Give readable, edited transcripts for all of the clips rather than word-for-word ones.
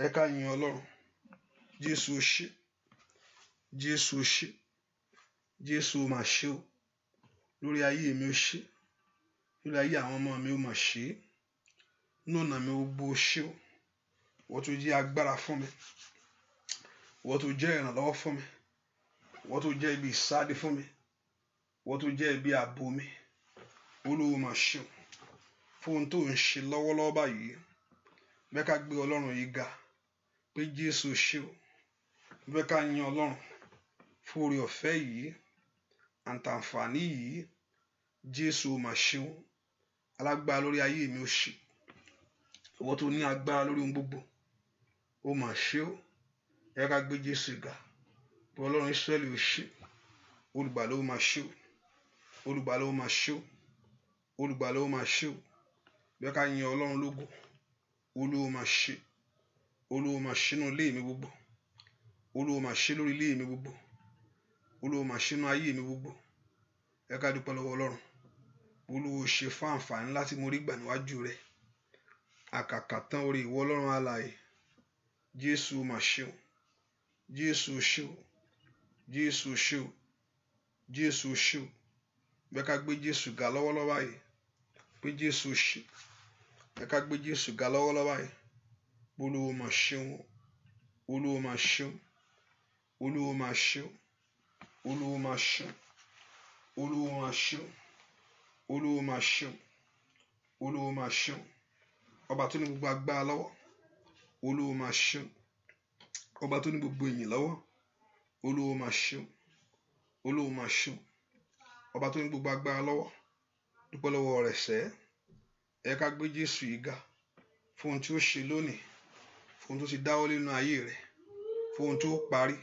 Ẹ ká yin Ọlọ́run. Jésù ó ṣé, Jésù ó ṣé, Jésù ó mà ṣé o. Lórí ayé mi ó ṣé, lórí ayé àwọn ọmọ mi ó mà ṣé. Nínú ọ̀nà mi gbogbo ó ṣé o. Ìwọ tó jẹ́ agbára fún mi, ìwọ tó jẹ́ ìrànlọ́wọ́ fún mi, ìwọ tó jẹ́ ibi ìsádi fún mi, ìwọ tó jẹ́ ibi ààbò mi. Olúwa mà ṣé o fún ohun tó ń ṣe lọ́wọ́lọ́wọ́ báyìí. Bẹ́ẹ̀ ká gbé Ọlọ́run yìí ga pé Jésù ṣé o. Bẹ́ẹ̀ ká yin Ọlọ́run fún oore ọ̀fẹ́ yìí àǹtàǹfààní yìí. Jésù mà ṣé o. Alágbára lórí ayé mi ó ṣé. Ìwọ tó ní agbára lórí ohun gbogbo ó mà ṣé o. Ẹ ká gbé Jésù ga pé Ọlọ́run Ísírẹ́lì ó ṣé. Olùgbàlà ó mà ṣé o. Olùgbàlà ó mà ṣé o. Olùgbàlà ó mà ṣé o. Bẹ́ẹ̀ ká yin Ọlọ́run lógo. Olúwa mà ṣé. Olúwa mà ṣé nínú ilé mi gbogbo. Olúwa mà ṣé lórí ilé mi gbogbo. Olúwa mà ṣé nínú ayé mi gbogbo. Ẹ ká dúpẹ́ lọ́wọ́ Ọlọ́run. Olúwa ó ṣe fún àǹfààní láti mo rí gbà níwájú rẹ̀. Àkàkà tán orí ìwọ Ọlọ́run alààyè. Jésù mà ṣé o. Jésù ṣé o. Jésù ṣé o. Jésù ṣé o. Bẹ́ẹ̀ ká gbé Jésù ga lọ́wọ́lọ́wọ́ báyìí pé Jésù ṣé. Ẹ ká gbé Jésù ga lọ́wọ́lọ́wọ́ báyìí. Olúwa mà ṣé o. Olúwa mà ṣé o. Olúwa mà ṣé o. Olúwa mà ṣé o. Olúwa mà ṣé o. Olúwa mà ṣé o. Olúwa mà ṣé o. Ọba tó ní gbogbo agbára lọ́wọ́. Olúwa mà ṣé o. Ọba tó ní gbogbo ìyìn lọ́wọ́. Olúwa mà ṣé o. Olúwa mà ṣé o. Ọba tó ní gbogbo agbára lọ́wọ́. Dúpẹ́ lọ́wọ́ rẹ̀ sẹ́. Ẹ ká gbé Jésù yìí ga fún ohun tí ó ṣe lónìí, fún ohun tó ti dáwọ́ nínú ayé rẹ̀, fún ohun tó parí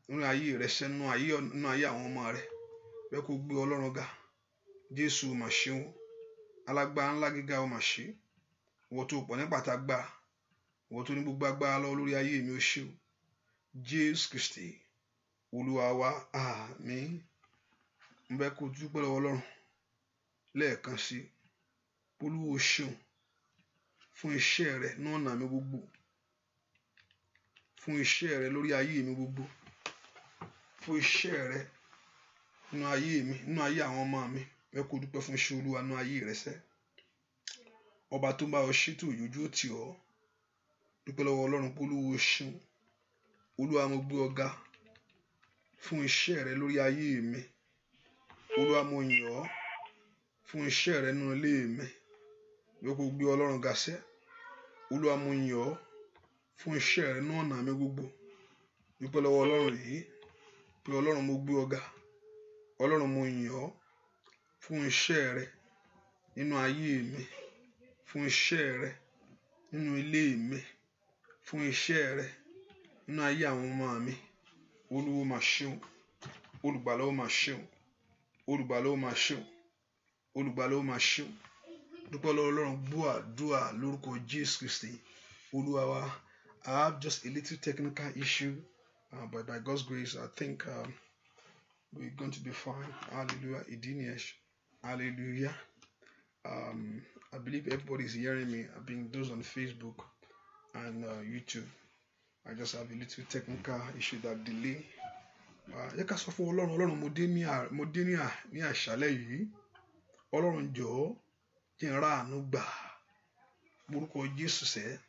nínú ayé rẹ̀ sẹ́, nínú ayé àwọn ọmọ rẹ̀. Bẹ́ẹ̀ kó gbé Ọlọ́run ga. Jésù mà ṣé o. Alágbára ńlá gíga ó mà ṣé. Ìwọ tó pọ̀ ní pàtàgbára, ìwọ tó ní gbogbo agbára lọ́wọ́ lórí ayé mi ó ṣé o. Jésù Kristi Olúwa wa, àmín. Mo fẹ́ kó dúpẹ́ lọ́wọ́ Ọlọ́run lẹ́ẹ̀kan sí. Olúwa ó ṣé o fún iṣẹ́ rẹ̀ ní ọ̀nà mi gbogbo, fún iṣẹ́ rẹ̀ lórí ayé mi gbogbo, fún iṣẹ́ rẹ̀ nínú ayé mi, nínú ayé àwọn ọmọ mi. Ẹ kó dúpẹ́ fún iṣẹ́ Olúwa nínú ayé rẹ̀ sẹ́. Ọba tó ń bá ọ ṣe tó yójú ó tì ọ́. Dúpẹ́ lọ́wọ́ Ọlọ́run pé Olúwa ó ṣé o. Olúwa mo gbé ọ ga fún iṣẹ́ rẹ̀ lórí ayé mi. Olúwa mo yìn ọ́ fún iṣẹ́ rẹ̀ nínú ilé mi. Ẹ kó gbé Ọlọ́run ga sẹ́. Olúwa mo yìn ọ́ fún iṣẹ́ rẹ̀ nínú ọ̀nà mi gbogbo. Dúpẹ́ lọ́wọ́ Ọlọ́run yìí pé Ọlọ́run mo gbé ọ ga. Ọlọ́run mo yìn ọ́ fún iṣẹ́ rẹ̀ nínú ayé mi, fún iṣẹ́ rẹ̀ nínú ilé mi, fún iṣẹ́ rẹ̀ nínú ayé àwọn ọmọ mi. Olúwa mà ṣé o. Olùgbàlà ó mà ṣé o. Olùgbàlà ó mà ṣé o. Olùgbàlà ó mà ṣé o. Dúpẹ́ lọ́wọ́ Ọlọ́run. Gbọ́ àdúrà lórúkọ Jésù Kristi Olúwa wa. I have just a little technical issue, but by God's grace, I think we're going to be fine. Hallelujah. Idiniyesh. Hallelujah. I believe everybody is hearing me. I've been those on Facebook and YouTube. I just have a little technical issue that delay. Yẹ ká sọ fún Ọlọ́run. Ọlọ́run mo dé ní àṣálẹ́ yìí. Ọlọ́run jọ̀ọ́ jẹ́ n rí àánú gbà. Lórúkọ Jésù sẹ́.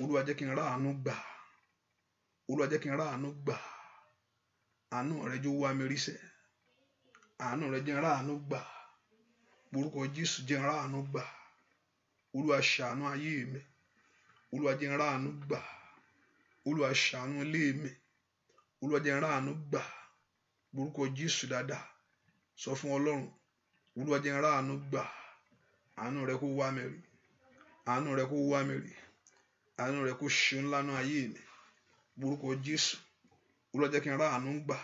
Olúwa jẹ́ kí n rí àánú gbà. Olúwa jẹ́ kí n rí àánú gbà. Àánú rẹ jọ̀ọ́ wá mi rí sẹ́. Àánú rẹ jẹ́ n rí àánú gbà. Lórúkọ Jésù jẹ́ n rí àánú gbà. Olúwa ṣàánú ayé mi. Olúwa jẹ́ n rí àánú gbà. Olúwa ṣàánú ilé mi. Olúwa jẹ́ n rí àánú gbà. Lórúkọ Jésù dáadáa. Sọ fún Ọlọ́run. Olúwa jẹ́ n rí àánú gbà. Àánú rẹ kó wá mi rí. Àánú rẹ kó wá mi rí. Àánú rẹ kó ṣe ńlá nínú ayé mi. Lórúkọ Jésù. Olúwa jẹ́ kí n rí àánú gbà.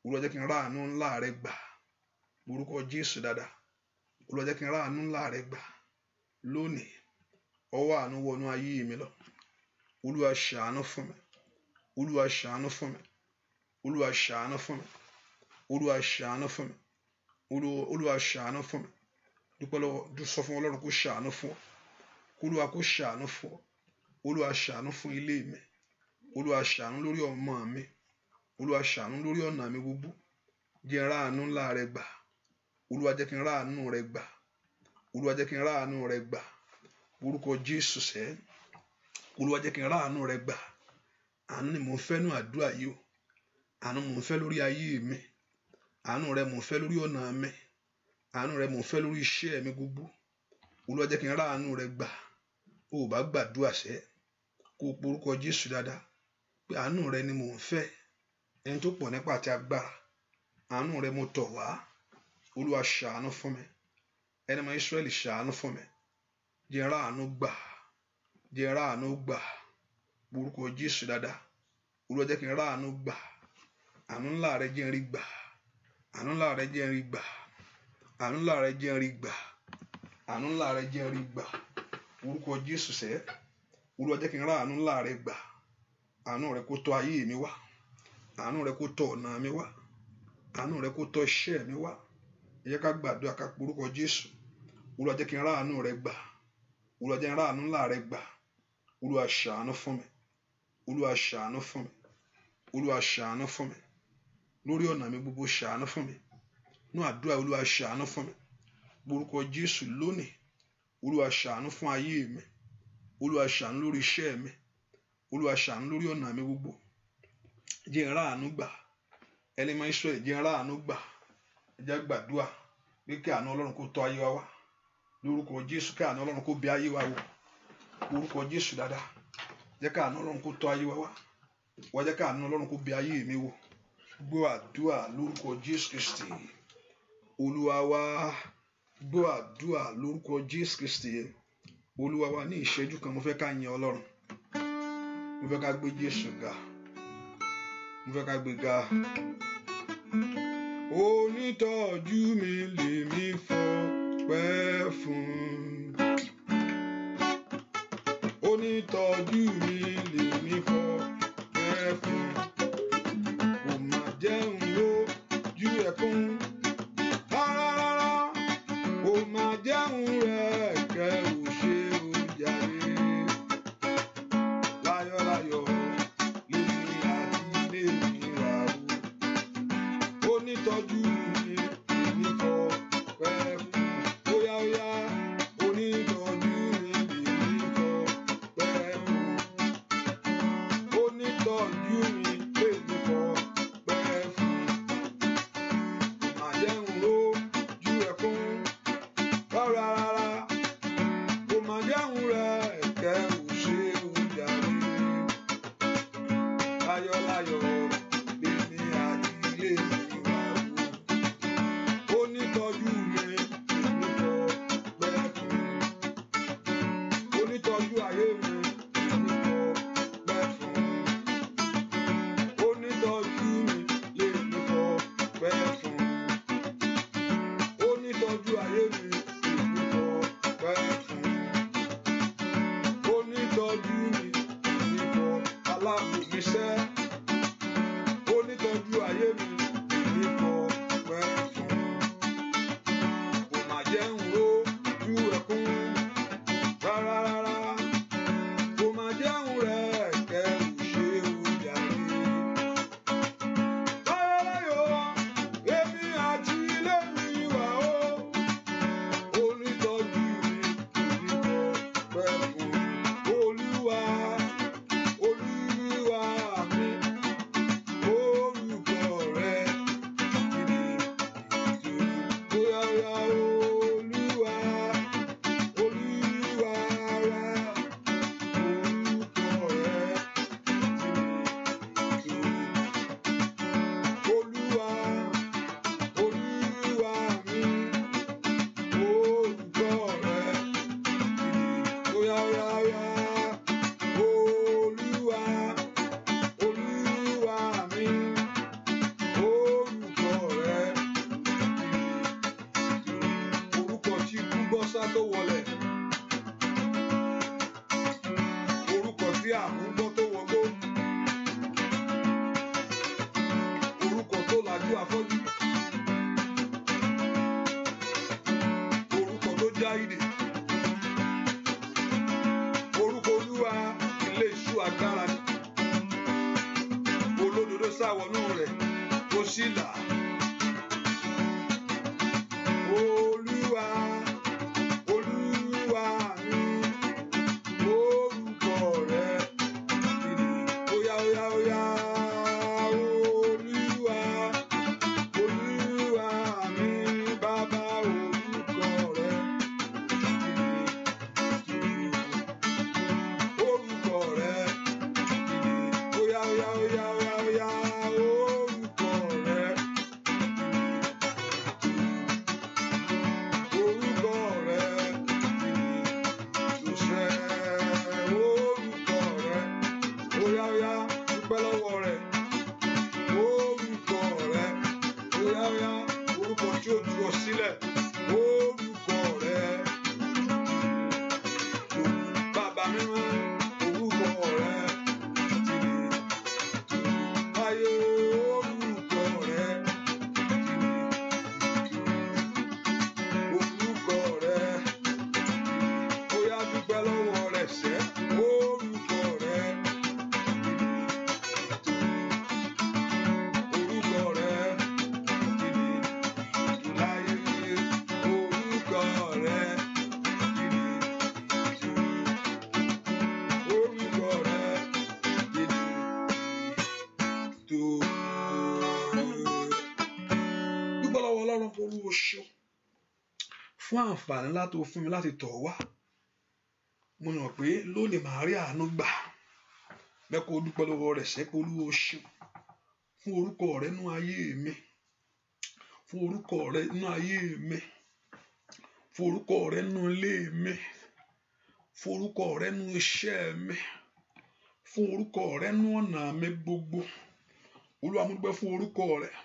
Olúwa jẹ́ kí n rí àánú ńlá rẹ gbà. Lórúkọ Jésù dáadáa. Olúwa jẹ́ kí n rí àánú ńlá rẹ gbà. Lónìí, ọwọ́ àánú wọnú ayé mi lọ. Olúwa ṣàánú fún mi. Olúwa ṣàánú fún mi. Olúwa ṣàánú fún mi. Olúwa ṣàánú fún mi. Olúwa ṣàánú fún mi. Dúpẹ́ lọ́wọ́. Sọ fún Ọlọ́run kó ṣàánú fún ọ. Olúwa kó ṣàánú fún ọ. Olúwa ṣàánú fún ilé mi. Olúwa ṣàánú lórí ọmọ mi. Olúwa ṣàánú lórí ọ̀nà mi gbogbo. Jẹ́ n ráàánú ńlá rẹ gbà. Olúwa jẹ́ kí n ráàánú rẹ gbà. Olúwa jẹ́ kí n ráàánú rẹ gbà. Orúkọ Jésù sẹ́. Olúwa jẹ́ kí n ráàánú rẹ gbà. Àánú ni mò ń fẹ́ nú àdúrà yìí o. Àánú mò ń fẹ́ lórí ayé mi. Àánú rẹ mò ń fẹ́ lórí ọ̀nà mi. Àánú rẹ mò ń fẹ́ lórí iṣẹ́ mi gbogbo. Olúwa jẹ́ kí n ráàánú rẹ gbà. O ò bá gbàdúrà sẹ́, kó o porúkọ Jésù dáadáa pé àánú rẹ ni mò ń fẹ́. Ẹni tó pọ̀ nípa àti agbára. Àánú rẹ mo tọ̀ wá. Olúwa ṣàánú fún mi. Ẹni ọmọ Ísírẹ́lì ṣàánú fún mi. Jẹ́ n ráàánú gbà. Jẹ́ n ráàánú gbà. Porúkọ Jésù dáadáa. Olúwa jẹ́ kí n ráàánú gbà. Àánú ńlá rẹ jẹ́ n rí gbà. Àánú ńlá rẹ jẹ́ n rí gbà. Àánú ńlá rẹ jẹ́ n rí gbà. Àánú ńlá rẹ jẹ́ n rí gbà. Orúkọ Jésù sẹ́. Olúwa jẹ́ kí n ráàánú ńlá rẹ gbà. Àánú rẹ kó tọ́ ayé mi wá. Àánú rẹ kó tọ́ ọ̀nà mi wá. Àánú rẹ kó tọ́ iṣẹ́ mi wá. Ẹ jẹ́ ká gbàdúrà ká porúkọ Jésù. Olúwa jẹ́ kí n ráàánú rẹ gbà. Olúwa jẹ́ n ráàánú ńlá rẹ gbà. Olúwa ṣàánú fún mi. Olúwa ṣàánú fún mi. Olúwa ṣàánú fún mi. Lórí ọ̀nà mi gbogbo ṣàánú fún mi. Nú àdúrà Olúwa ṣàánú fún mi. Porúkọ Jésù lónìí. Olúwa ṣàánú fún ayé mi. Olúwa ṣàánú lórí iṣẹ́ mi. Olúwa ṣàánú lórí ọ̀nà mi gbogbo. Jẹ́ n ráàánú gbà. Ẹni ọmọ Ísírẹ́lì jẹ́ n ráàánú gbà. Ẹ jẹ́ gbàdúrà pé kí àánú Ọlọ́run kó tọ́ ayé wa wá. Lórúkọ Jésù kí àánú Ọlọ́run kó bẹ̀ ayé wa wò. Orúkọ Jésù dáadáa. Jẹ́ kí àánú Ọlọ́run kó tọ́ ayé wa wá. Wá jẹ́ kí àánú Ọlọ́run kó bẹ̀ ayé mi wò. Gbọ́ àdúrà lórúkọ Jésù Kristi. Olúwa wa. Gbọ́ àdúrà lórúkọ Jésù Kristi. Olúwa wa, ní ìṣẹ́jú kan mo fẹ́ ká yin Ọlọ́run. Mo fẹ́ ká gbé Jésù ga. Mo fẹ́ ká gbé ga. Onítọ́jú mi lèmi fọpẹ́ fún. Onítọ́jú mi lèmi fọpẹ́ fún. Kò má jẹun lójú ẹkún. Rárá, kò má jẹun rẹ̀ kẹ́ ò ṣe ó jàre. Láyọ̀láyọ̀ lèmi àti ilé mi wà o. Onítọ́jú mi lèmi fọpẹ́ fún. Óyá óyá, onítọ́jú mi lèmi fọpẹ́ fún. Onítọ́jú mi lèmi fọpẹ́ fún. Kò má jẹun lójú ẹkún. Rárá, kò má jẹun rẹ̀ kẹ́ ò ṣe ó jàre. Láyọ̀láyọ̀ lèmi àti ilé mi wà o. Onítọ́jú mi lèmi fọpẹ́ fún. Onítọ́jú ayé mi lèmi fọpẹ́ fún. Onítọ́jú mi lèmi fọpẹ́ fún. Onítọ́jú ayé mi lèmi fọpẹ́ fún. Onítọ́jú mi lèmi fọ aláàbò mi sẹ́. Onítọ́jú ayé mi lèmi fọpẹ́ fún. Kò má jẹun lójú ẹkún. Rárá, kò má jẹun rẹ̀ kẹ́ ò ṣe ó jàre. Láyọ̀láyọ̀ èmi àti ilé mi wà o. Onítọ́jú mi lèmi fọpẹ́ fún. Olúwa, Olúwa mi, orúkọ rẹ̀ kìdìkìdì. Óyá óyá, Olúwa, Olúwa wa, orúkọ rẹ̀ kìdìkìdì. Olúwa, Olúwa mi, orúkọ rẹ̀ kìdìkìdì. Óyá óyá óyá, Olúwa, Olúwa mi, orúkọ rẹ̀ kìdìkìdì. Orúkọ tí ikú gbọ́ sá tó wọlẹ̀. Orúkọ tí àrùn gbọ́ tó wọgbó. Orúkọ tó lajú afọ́jú. Orúkọ tó já ìdè. Orúkọ Olúwa sì là. Olúwa, Olúwa mi, orúkọ rẹ̀ kìdì. Óyá, óyá, óyá. Olúwa, Olúwa mi, Bàbá orúkọ rẹ̀ kìdì. Orúkọ rẹ̀ kìdì. Óyá, óyá, óyá, óyá, óyá. Orúkọ rẹ̀ kìdì. Orúkọ rẹ̀ kìdì. Ṣoṣẹ́ orúkọ rẹ̀. Óyá, óyá, dúpẹ́ lọ́wọ́ rẹ̀. Orúkọ rẹ̀. Óyá, óyá, orúkọ tí ó tú ọ sílẹ̀. Orúkọ rẹ̀. Bàbá mímọ́, orúkọ rẹ̀. Ayé orúkọ rẹ̀. Orúkọ rẹ̀. Óyá, dúpẹ́ lọ́wọ́ rẹ̀ sẹ́. Orúkọ rẹ̀. Orúkọ rẹ̀. Láyé orúkọ rẹ̀. Orúkọ rẹ̀. Tó. Dúpẹ́ lọ́wọ́ Ọlọ́run fún Olúwa ṣeun fún àǹfààní láti fún mi láti tọ̀ wá. Mo mọ̀ pé lónìí màá rí àánú gbà. Bẹ́ẹ̀ kó dúpẹ́ lọ́wọ́ rẹ̀ sẹ́ pé Olúwa ṣeun fún orúkọ rẹ̀ nínú ayé mi. Fún orúkọ rẹ̀ nínú ayé mi. Fún orúkọ rẹ̀ nínú ilé mi. Fún orúkọ rẹ̀ nínú iṣẹ́ mi. Fún orúkọ rẹ̀ nínú ọ̀nà mi gbogbo. Olúwa mo dúpẹ́ fún orúkọ rẹ̀.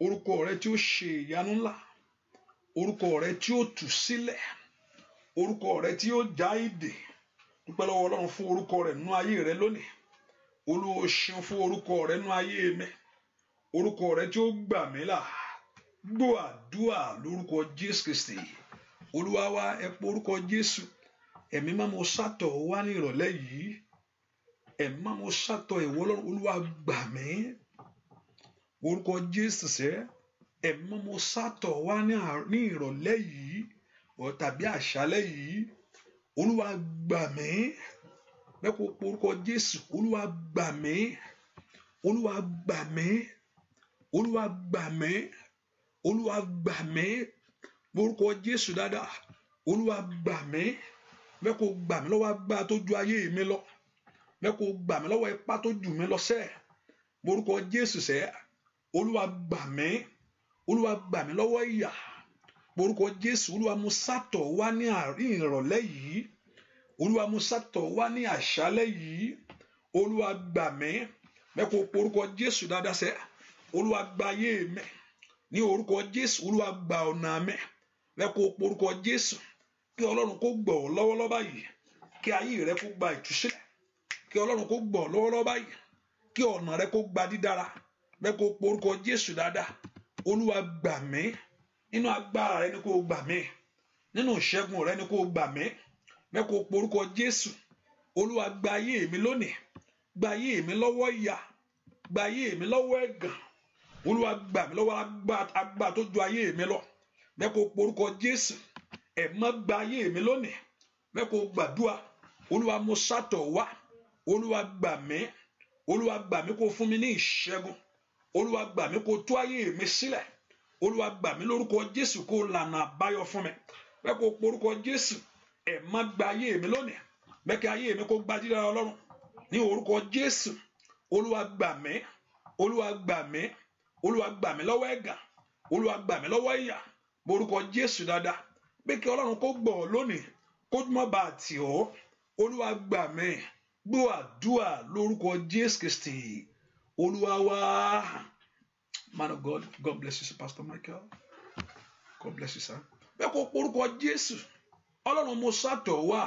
Orúkọ rẹ̀ tí ó ṣe ìyanu ńlá. Orúkọ rẹ̀ tí ó tú sílẹ̀. Orúkọ rẹ̀ tí ó já ìdè. Dúpẹ́ lọ́wọ́ Ọlọ́run fún orúkọ rẹ̀ nínú ayé rẹ lónìí. Olúwa ṣeun fún orúkọ rẹ̀ nínú ayé mi. Orúkọ rẹ̀ tí ó gbà mí là. Gbọ́ àdúà lórúkọ Jésù Kristi. Olúwa wa ẹ pé orúkọ Jésù. Ẹ̀mí máa mo sátọ̀ wá ní ìrọ̀lẹ́ yìí. Ẹ̀mí máa mo sátọ̀ ìwọ Ọlọ́run. Olúwa gbà mí. Orúkọ Jésù sẹ́. Ẹ̀mí máa mo sátọ̀ wá ní ìrọ̀lẹ́ yìí tàbí àṣálẹ́ yìí. Olúwa gbà mí. Bẹ́ẹ̀ kó orúkọ Jésù. Olúwa gbà mí. Olúwa gbà mí. Olúwa gbà mí. Olúwa gbà mí. Orúkọ Jésù dáadáa. Olúwa gbà mí. Bẹ́ẹ̀ kó gbà mí lọ́wọ́ agbára tó ju ayé mi lọ. Bẹ́ẹ̀ kó gbà mí lọ́wọ́ ipá tó jù mí lọ sẹ́. Orúkọ Jésù sẹ́. Olúwa gbà mí. Olúwa gbà mí lọ́wọ́ ìyà. Orúkọ Jésù. Olúwa mú sátọ̀ wá ní àárín ìrọ̀lẹ́ yìí. Olúwa mú sátọ̀ wá ní àṣálẹ́ yìí. Olúwa gbà mí. Bẹ́ẹ̀ kó orúkọ Jésù dáadáa sẹ́. Olúwa gba ayé mi. Ní orúkọ Jésù. Olúwa gba ọ̀nà mi. Bẹ́ẹ̀ kó orúkọ Jésù. Kí Ọlọ́run kó gbọ́ ọ lọ́wọ́lọ́wọ́ báyìí. Kí ayé rẹ kó gba ìtúsílẹ̀. Kí Ọlọ́run kó gbọ́ ọ lọ́wọ́lọ́wọ́ báyìí. Kí ọ̀nà rẹ kó gba dídára. Bẹ́ẹ̀ kó orúkọ Jésù dáadáa. Olúwa gbà mí. Nínú agbára rẹ ni kó gbà mí. Nínú ìṣẹ́gun rẹ ni kó gbà mí. Bẹ́ẹ̀ kó orúkọ Jésù. Olúwa gba ayé mi lónìí. Gba ayé mi lọ́wọ́ ìyà. Gba ayé mi lọ́wọ́ ẹ̀gàn. Olúwa gbà mí lọ́wọ́ agbára tó ju ayé mi lọ. Bẹ́ẹ̀ kó orúkọ Jésù. Ẹ má gba ayé mi lónìí. Bẹ́ẹ̀ kó gbàdúrà. Olúwa mo sátọ̀ wá. Olúwa gbà mí. Olúwa gbà mí kó fún mi ní ìṣẹ́gun. Olúwa gbà mí kó tú ayé mi sílẹ̀. Olúwa gbà mí lórúkọ Jésù kó lànà àbáyọ fún mi. Bẹ́ẹ̀ kó orúkọ Jésù. Ẹ má gba ayé mi lónìí. Bẹ́ẹ̀ kí ayé mi kó gba dídára Ọlọ́run. Ní orúkọ Jésù. Olúwa gbà mí. Olúwa gbà mí. Olúwa gbà mí lọ́wọ́ ẹ̀gàn. Olúwa gbà mí lọ́wọ́ ìyà. Orúkọ Jésù dáadáa. Bẹ́ẹ̀ kí Ọlọ́run kó gbọ́ ọ lónìí. Kó má bàa tì ọ́. Olúwa gbà mí. Gbọ́ àdúà lórúkọ Jésù Kristi. Olúwa wá. Man of God, God bless you, Pastor Michael. God bless you, sir. Bẹ́ẹ̀ kó orúkọ Jésù. Ọlọ́run mo sátọ̀ wá.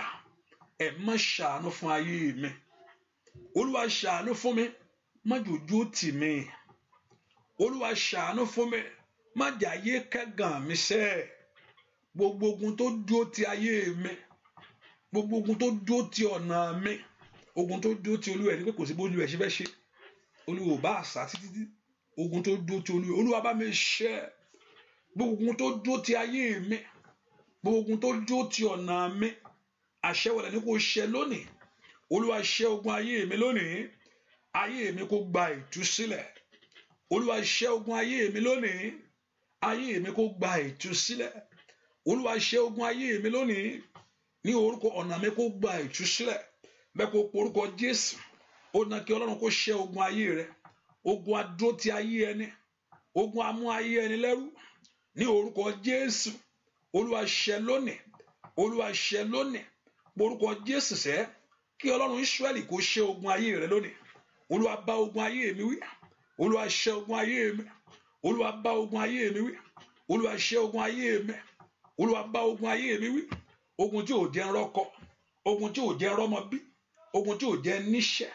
Ẹ má ṣàánú fún ayé mi. Olúwa ṣàánú fún mi. Má jòjó tì mí. Olúwa ṣàánú fún mi. Má jẹ́ ayé kẹ́gàn mi sẹ́. Gbogbo ogun tó dúró ti ayé mi. Gbogbo ogun tó dúró ti ọ̀nà mi. Ogun tó dúró ti Olúwa ní pé kò sí bó Olúwa ṣe fẹ́ ṣe. Olúwa ò bá àṣà títí. ogun tó dúró ti Olúwa bá mi ṣẹ́ gbogbo ogun tó dúró ti ayé mi gbogbo ogun tó dúró ti ọ̀nà mi àṣẹ wọlé ní kò ṣẹ lónìí Olúwa ṣẹ́ ogun ayé mi lónìí ayé mi kó gba ìtúsílẹ̀ Olúwa ṣẹ́ ogun ayé mi lónìí ayé mi kó gba ìtúsílẹ̀ Olúwa ṣẹ́ ogun ayé mi lónìí ní orúkọ ọ̀nà mi kó gba ìtúsílẹ̀ bẹ́ẹ̀ kó porúkọ Jésù ó ná kí Ọlọ́run kó ṣẹ́ ogun ayé rẹ ogun adó ti ayé ẹni ogun amú ayé ẹni lẹ́rú ní orúkọ Jésù Olúwa ṣẹ́ lónìí Olúwa ṣẹ́ lónìí porúkọ Jésù ṣẹ́ kí Ọlọ́run Ísírẹ́lì kó ṣẹ́ ogun ayé rẹ lónìí Olúwa bá ogun ayé mi wí Olúwa ṣẹ́ ogun ayé mi Olúwa bá ogun ayé mi wí Olúwa ṣẹ́ ogun ayé mi Olúwa bá ogun ayé mi wí ogun tí ò jẹ́ rọ́kọ ogun tí ò jẹ́ rọ́mọ bí ogun tí ò jẹ́ níṣẹ́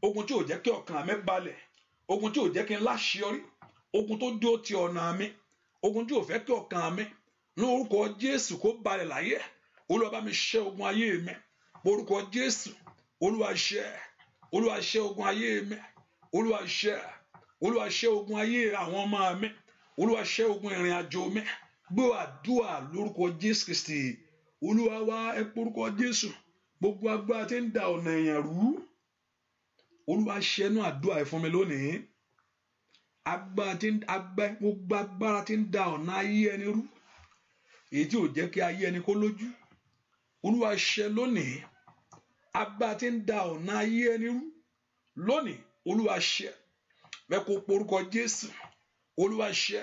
ogun tí ò jẹ́ kí ọkàn mi balẹ̀ ogun tí ò jẹ́ kí n láṣeyọrí ogun tó dúró ti ọ̀nà mi ogun tí ò fẹ́ kí ọkàn mi ní orúkọ Jésù kó balẹ̀ láyé Olúwa bá mi ṣẹ́ ogun ayé mi orúkọ Jésù Olúwa ṣẹ́ ogun ayé mi Olúwa ṣẹ́ ogun ayé àwọn ọmọ mi Olúwa ṣẹ́ ogun ìrìn àjò mi gbọ́ àdúrà lórúkọ Jésù Kristi Olúwa wá ẹ porúkọ Jésù gbogbo agbára tí ń da ọ̀nà èèyàn rú Olúwa ṣẹ́nu àdúrà ẹ fún mi lónìí gbogbo agbára tí ń da ọ̀nà ayé ẹni rú èyí tí ò jẹ́ kí ayé ẹni kó lójú Olúwa ṣẹ́ lónìí agbára tí ń da ọ̀nà ayé ẹni rú lónìí Olúwa ṣẹ́ bẹ́ẹ̀ kó porúkọ Jésù Olúwa ṣẹ́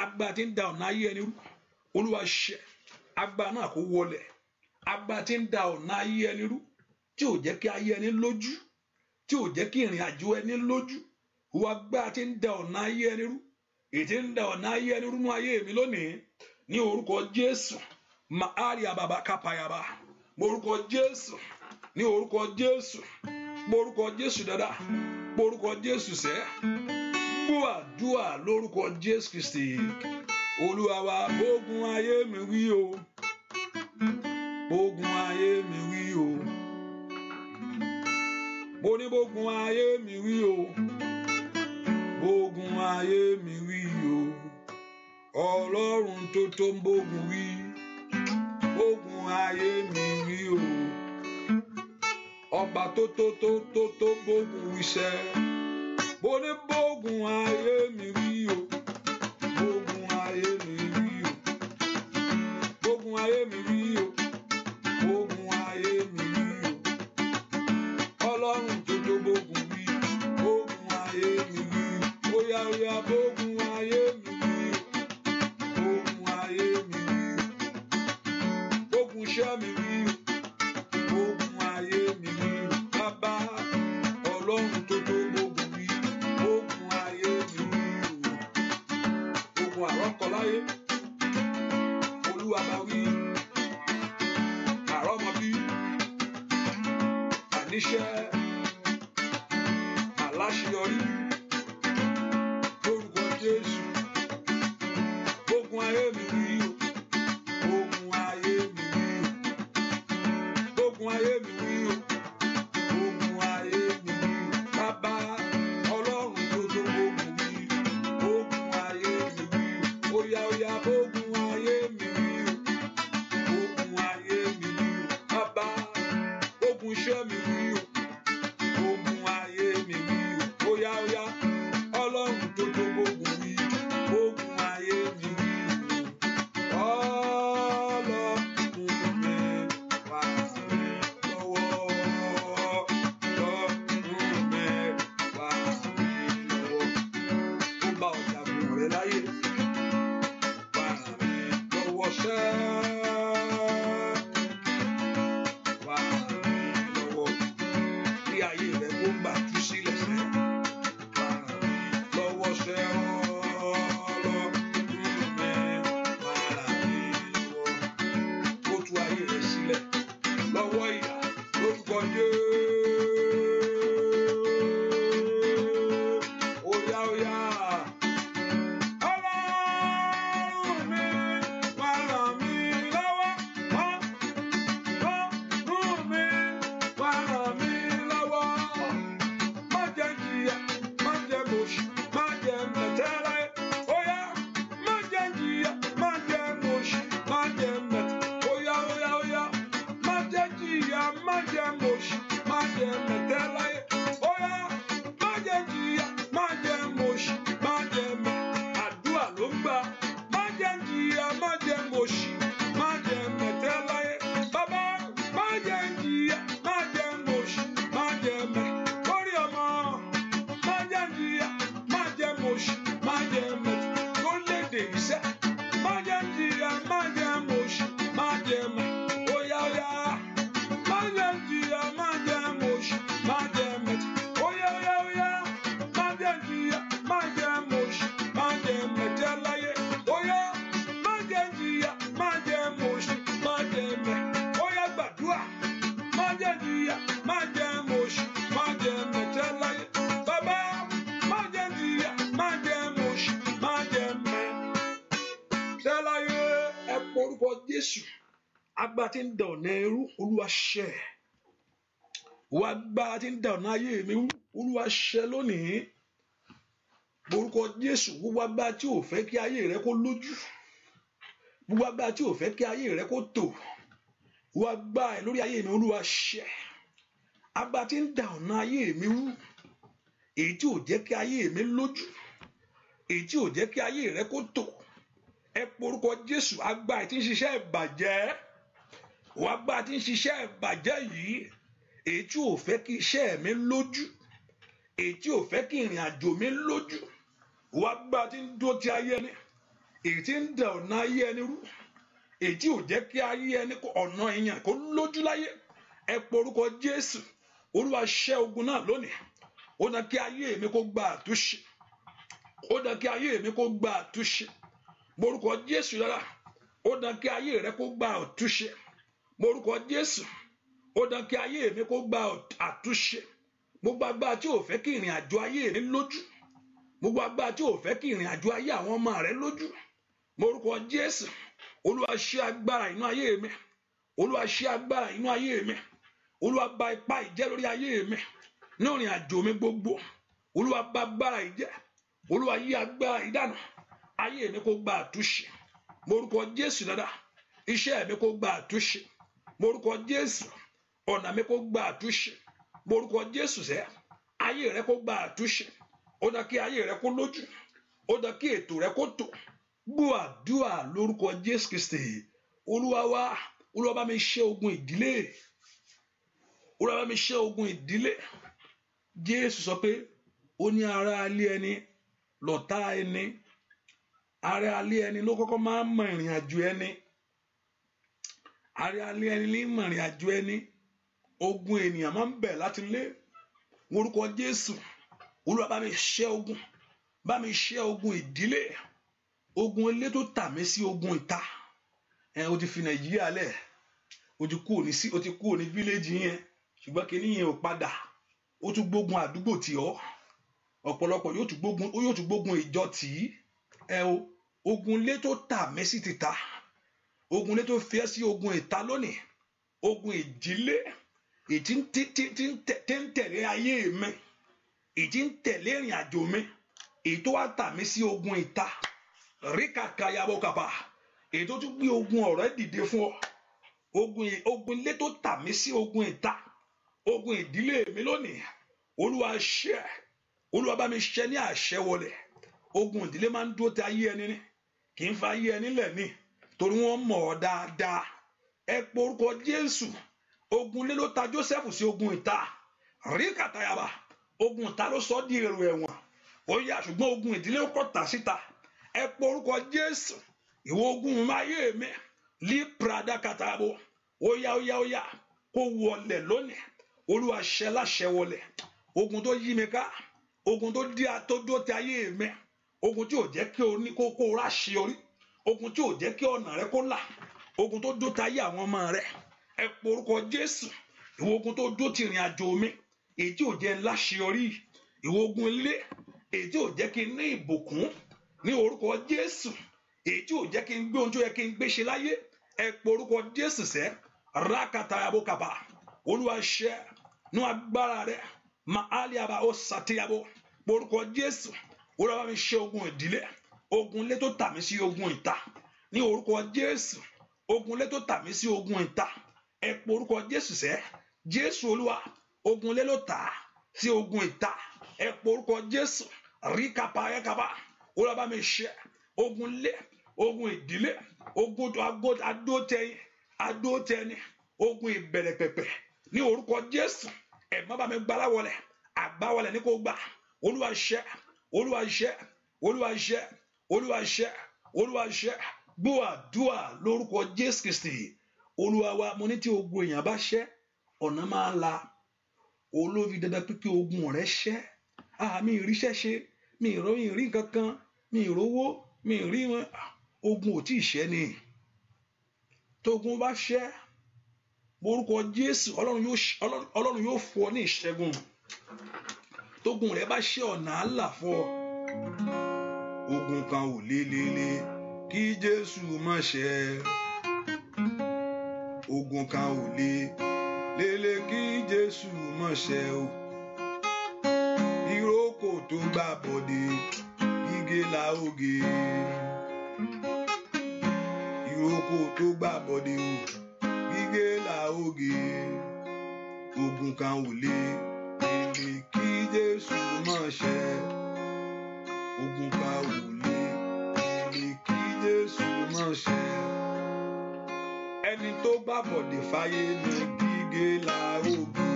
agbára tí ń da ọ̀nà ayé ẹni rú Olúwa ṣẹ́ agbára náà kó wọlẹ̀ agbára tí ń da ọ̀nà ayé ẹni rú tí ò jẹ́ kí ayé ẹni lójú tí ò jẹ́ kí ìrìn àjò ẹni lójú wọ agbára tí ń da ọ̀nà ayé ẹni rú èyí tí ń da ọ̀nà ayé ẹni rú nú ayé mi lónìí ní orúkọ Jésù maari ababa kapayaba morúkọ Jésù ní orúkọ Jésù morúkọ Jésù dada morúkọ Jésù sẹ́ gbọ́ àdúrà lórúkọ Jésù Kristi Olúwa wa ogun ayé mi wí o ogun ayé mi wí o mo ní ogun ayé mi wí o ogun ayé mi wí o Ọlọ́run tó ń bógun wí ogun ayé mi wí o ọba tó bógun wí sẹ́ mo ní bógun ayé mi wí o bógun ayé mi wí o bógun ayé mi wí o bógun ayé mi wí o Ọlọ́run tó bógun wí bógun ayé mi wí o óyá bógun ayé mi wí o bógun ayé mi wí o bógun iṣẹ́ mi wí o bógun ayé mi wí o bàbá Ọlọ́run tó bógun wí bógun ayé mi wí o ogun àrọ́kọláyé Olúwa bá wí àrọ́mọbí àníṣẹ́ aláṣeyọrí lórúkọ Jésù ogun ayé mi wí o ogun ayé mi wí o ogun ayé mi wí o ogun ayé mi wí o bàbá Ọlọ́run tó bógun wí ogun ayé mi wí o óyá ogun ayé mi wí o ogun ayé mi wí o bàbá ogun iṣẹ́ mi wí o Jésù agbára tí ń da ọ̀nà ẹrú Olúwa ṣẹ́ wá agbára tí ń da ọ̀nà ayé mi Olúwa ṣẹ́ lónìí orúkọ Jésù gbogbo agbára tí ò fẹ́ kí ayé rẹ kó lójú gbogbo agbára tí ò fẹ́ kí ayé rẹ kó tò wá agbára lórí ayé mi Olúwa ṣẹ́ agbára tí ń da ọ̀nà ayé mi rú èyí tí ò jẹ́ kí ayé mi lójú èyí tí ò jẹ́ kí ayé rẹ kó tò ẹ porúkọ Jésù agbára tí ń ṣiṣẹ́ ìbàjẹ́ wá agbára tí ń ṣiṣẹ́ ìbàjẹ́ yìí èyí tí ò fẹ́ kí iṣẹ́ mi lójú èyí tí ò fẹ́ kí ìrìn àjò mi lójú wá agbára tí ń dúró ti ayé ẹni èyí tí ń da ọ̀nà ayé ẹni rú èyí tí ò jẹ́ kí ayé ẹni ọ̀nà èèyàn kó lójú láyé ẹ porúkọ Jésù Olúwa ṣẹ́ ogun náà lónìí ó dá kí ayé mi kó gba àtúnṣe ó dá kí ayé mi kó gba àtúnṣe morúkọ Jésù lára ó dá kí ayé rẹ kó gba àtúnṣe morúkọ Jésù ó dá kí ayé mi kó gba àtúnṣe gbogbo agbára tí ò fẹ́ kí ìrìn àjò ayé mi lójú gbogbo agbára tí ò fẹ́ kí ìrìn àjò ayé àwọn ọmọ rẹ lójú morúkọ Jésù Olúwa ṣẹ́ agbára inú ayé mi Olúwa ṣẹ́ agbára inú ayé mi Olúwa bà ipá ìjẹ́ lórí ayé mi ní ìrìn àjò mi gbogbo Olúwa bà agbára ìjẹ́ Olúwa yí agbára ìdànù ayé mi kó gba àtúnṣe morúkọ Jésù dáadáa iṣẹ́ mi kó gba àtúnṣe morúkọ Jésù ọ̀nà mi kó gba àtúnṣe morúkọ Jésù sẹ́ ayé rẹ kó gba àtúnṣe ó dá kí ayé rẹ kó lójú ó dá kí ètò rẹ kó tò gbọ́ àdúrà lórúkọ Jésù Kristi Olúwa wá Olúwa bá mi ṣẹ́ ogun ìdílé Olúwa bá mi ṣẹ́ ogun ìdílé Jésù sọ pé ó ní ará ilé ẹni lọ̀tá ẹni ará ilé ẹni ló kọ́kọ́ máa ń mọ ìrìn àjò ẹni ará ilé ẹni ní mọ ìrìn àjò ẹni ogun ènìyàn máa ń bẹ̀ láti lé orúkọ Jésù Olúwa bá mi ṣẹ́ ogun bá mi ṣẹ́ ogun ìdílé ogun ilé tó tà mí sí ogun ìta o ti fi Nàìjíríà lẹ̀ o ti kú ní fíléjì yẹn ṣùgbọ́n kí nìyẹn ò padà ó tún gbógun àdúgbò tì ọ́ ọ̀pọ̀lọpọ̀ yóò tún gbógun ìjọ tì í ogun ilé tó tà mí sí ti ta ogun ilé tó fi ẹ́ sí ogun ìta lónìí ogun ìdílé èyí tí ń tẹ̀lé ayé mi èyí tí ń tẹ̀lé ìrìn àjò mi èyí tó wá tà mí sí ogun ìta ríkàkà yabọ kàpà èyí tó tún gbé ogun ọ̀rẹ́ dìde fún ọ ogun ilé tó tà mí sí ogun ìta ogun ìdílé mi lónìí Olúwa ṣẹ́ Olúwa bá mi ṣẹ́ ní àṣẹ wọlé ogun ìdílé máa ń dúró ti ayé ẹni ní kì í fa ayé ẹni lẹ̀ ní torí wọ́n mọ̀ ọ́ dáadáa ẹ porúkọ Jésù ogun ilé ló ta Jósẹ́fù sí ogun ìta ríkàtàyàbá ogun ìta ló sọ di èrò ẹ̀wọ̀n ó yá ṣùgbọ́n ogun ìdílé ó kọ́ tà síta ẹ porúkọ Jésù ìwọ ogun ayé mi lí prada kàtàbó ó yá kó wọlé lónìí Olúwa ṣẹ́ láṣẹ wọlé ogun tó yí mi ká ogun tó dí àtọ́dọ́ ti ayé mi ogun tí ò jẹ́ kí o ní kókó ráṣẹ orí ogun tí ò jẹ́ kí ọ̀nà rẹ kó là ogun tó dó ta ayé àwọn ọmọ rẹ ẹ porúkọ Jésù ìwọ ogun tó dó ti ìrìn àjò mi èyí tí ò jẹ́ láṣẹ orí ìwọ ogun ilé èyí tí ò jẹ́ kí n ní ìbùkún ní orúkọ Jésù èyí tí ò jẹ́ kí n gbé ohun tó yẹ kí n gbé ṣe láyé ẹ porúkọ Jésù sẹ́ rákàtà abókàbà Olúwa ṣẹ́ nú agbára rẹ maaliaba ó sàtìyàbò porúkọ Jésù Olúwa bá mi ṣẹ́ ogun ìdílé ogun ilé tó tà mí sí ogun ìta ní orúkọ Jésù ogun ilé tó tà mí sí ogun ìta ẹ porúkọ Jésù sẹ́ Jésù Olúwa ogun ilé ló tà sí ogun ìta ẹ porúkọ Jésù ríkàpá ẹkàbá Olúwa bá mi ṣẹ́ ogun ilé ogun ìdílé ogun adótẹni ogun ìbẹ̀rẹ̀ pẹ̀pẹ̀ ní orúkọ Jésù ẹ má bá mi gbára wọlé àgbáwọlé ní kò gbà Olúwa ṣẹ́ Olúwa ṣẹ́ Olúwa ṣẹ́ Olúwa ṣẹ́ Olúwa ṣẹ́ gbọ́ àdúà lórúkọ Jésù Kristi Olúwa wa mo ní tí ogun èèyàn bá ṣẹ́ ọ̀nà máa la olóvi dandan pé kí ogun rẹ ṣẹ́ mi ìríṣẹ́ ṣe mi ìròyìn rí kankan mi ìrówó mi ìrí wọn ogun ò tí ì ṣẹ́ ni tógun bá ṣẹ́ orúkọ Jésù Ọlọ́run yóò fún ọ ní ìṣẹ́gun tógun rẹ bá ṣẹ́ ọ̀nà àlà fún ọ ogun kan ò lélele kí Jésù má ṣe ogun kan ò lè lélẹ̀ kí Jésù mọ̀ ṣe o. Ìrókò tó gbà bọ̀dé gígé la ó gé. Ìrókò tó gbà bọ̀dé o gígé la ó gé. Ogun kan ò lè lélẹ̀ kí Jésù mọ̀ ṣe. Ogun kan ò lè lélẹ̀ kí Jésù mọ̀ ṣe. Ẹni tó gbà bọ̀dé fáyé ní gígé la ó gé.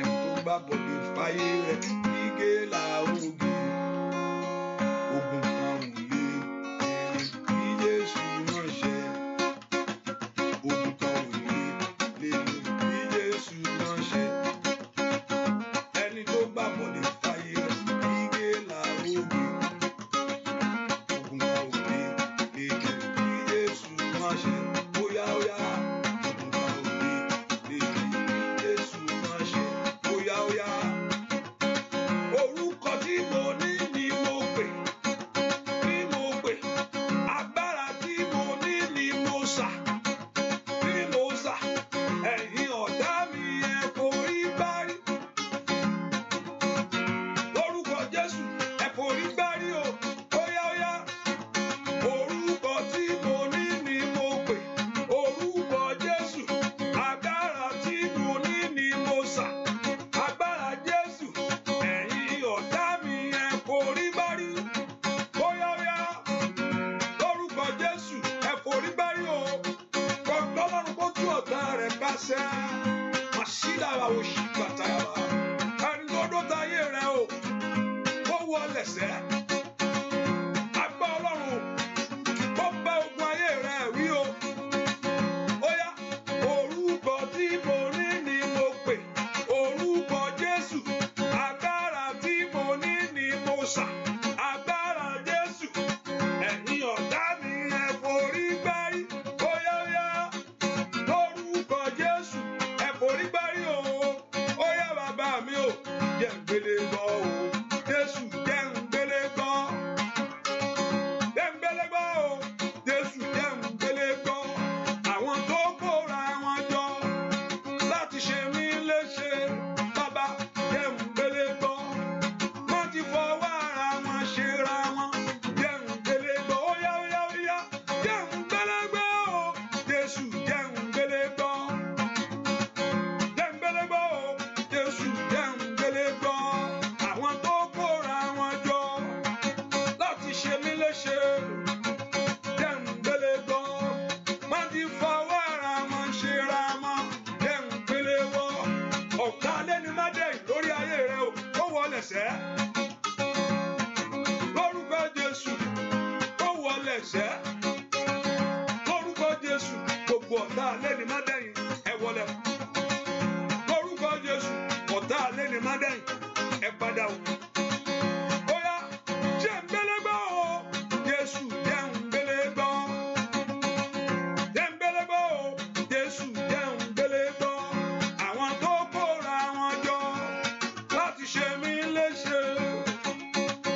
Ẹni tó gbà bọ̀dé fáyé rẹ̀ gígé la ó gé. Ogun kan ò lè lélẹ̀ kí Jésù mọ̀ ṣe. Ogun kan ò lè lélẹ̀ kí Jésù mọ̀ ṣe. Ẹni tó gbà bọ̀dé fáyé rẹ̀ gígé la ó gé. Ogun kan ò lè lélẹ̀ kí Jésù mọ̀ ṣe. Óyá óyá. Ogun kan ò lè lélẹ̀ kí Jésù mọ̀ ṣe. Óyá óyá. Orúkọ tí mo ní ni mo pè. Ni mo pè. Agbára tí mo ní ni mo sà. Ni mo sà. Ẹ̀yin ọ̀tá mi ẹ forí gbárí. Orúkọ Jésù ẹ forí gbárí o. Óyá óyá. Orúkọ tí mo ní ni mo pè. Orúkọ Jésù. Agbára tí mo ní ni mo sà. Agbára Jésù. Ẹ̀yin ọ̀tá mi ẹ forí gbárí. Óyá óyá. Lórúkọ Jésù ẹ forí gbárí o. Ọlọ́run kó tú ọ̀tá rẹ̀ ká sẹ́. Màṣídàrà òṣì kàtàrà. Ẹni tó dó tayé rẹ̀ o. Ó wọlé sẹ́. Agbá Ọlọ́run kó bá ogun ayé rẹ̀ wí o. Óyá. Orúkọ tí mo ní ni mo pè. Orúkọ Jésù. Agbára tí mo ní ni mo sà. Agbára Jésù. Ẹ̀yin ọ̀tá mi ẹ forí gbárí. Óyá óyá. Lórúkọ Jésù ẹ forí gbárí o. Óyá bàbá mi o. Jẹ́ n gbélé gbọ́ o. Jésù jẹ́ n gbélé gbọ́. Jẹ́ n gbélé gbọ́ o. Jésù jẹ́ n gbélé gbọ́. Àwọn tó kóra wọn jọ láti ṣe mí léṣe. Bàbá jẹ́ n gbélé gbọ́. Wọ́n ti fọwọ́ ara wọn ṣera wọn. Jẹ́ n gbélé gbọ́. Óyá óyá óyá. Jẹ́ n gbélé gbọ́ o. Jésù jẹ́ n gbélé gbọ́. Jẹ́ n gbélé gbọ́ o. Jésù jẹ́ n gbélé gbọ́. Àwọn tó kóra wọn jọ láti ṣe mí léṣe. Jẹ́ n gbélé gbọ́. Wọ́n ti fọwọ́ ara wọn ṣera wọn. Jẹ́ n gbélé gbọ́. Ọ̀tá lẹ́ni má dẹ̀yìn lórí ayé rẹ o. Ó wọlé sẹ́. Lórúkọ Jésù. Ó wọlé sẹ́. Lórúkọ Jésù. Gbogbo ọ̀tá lẹ́ni má dẹ̀yìn ẹ wọlé. Lórúkọ Jésù. Ọ̀tá lẹ́ni má dẹ̀yìn ẹ padà o. Óyá. Jẹ́ n gbélé gbọ́ o. Jésù jẹ́ n gbélé gbọ́. Jẹ́ n gbélé gbọ́ o. Jésù jẹ́ n gbélé gbọ́. Àwọn tó kóra wọn jọ láti ṣe mí léṣe.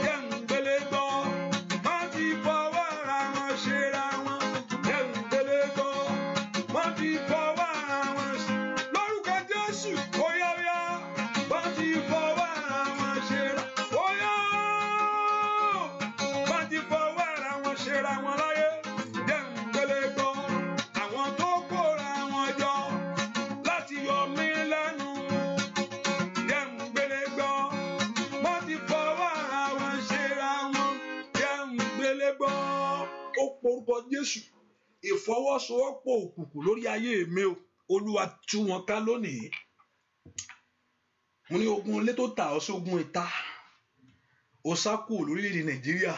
Jẹ́ n gbélé gbọ́. Wọ́n ti fọwọ́ ara wọn ṣera wọn. Jẹ́ n gbélé gbọ́. Wọ́n ti fọwọ́ ara wọn ṣe. Lórúkọ Jésù. Óyá óyá. Wọ́n ti fọwọ́ ara wọn ṣera. Óyá. Wọ́n ti fọwọ́ ara wọn ṣera wọn láyé. Jẹ́ n gbélé gbọ́. Àwọn tó kóra wọn jọ láti yọ mí lẹ́nu. Jẹ́ n gbélé gbọ́. Wọ́n ti fọwọ́ ara wọn ṣera wọn. Jẹ́ n gbélé gbọ́. Ó porúkọ Jésù. Ìfọwọ́sowọ́pọ̀ òkùnkùn lórí ayé mi o. Olúwa tú wọn ká lónìí. Mo ní ogun ilé tó tà ọ́ sí ogun ìta. Ó sá kúrò lórílẹ̀-èdè Nàìjíríà.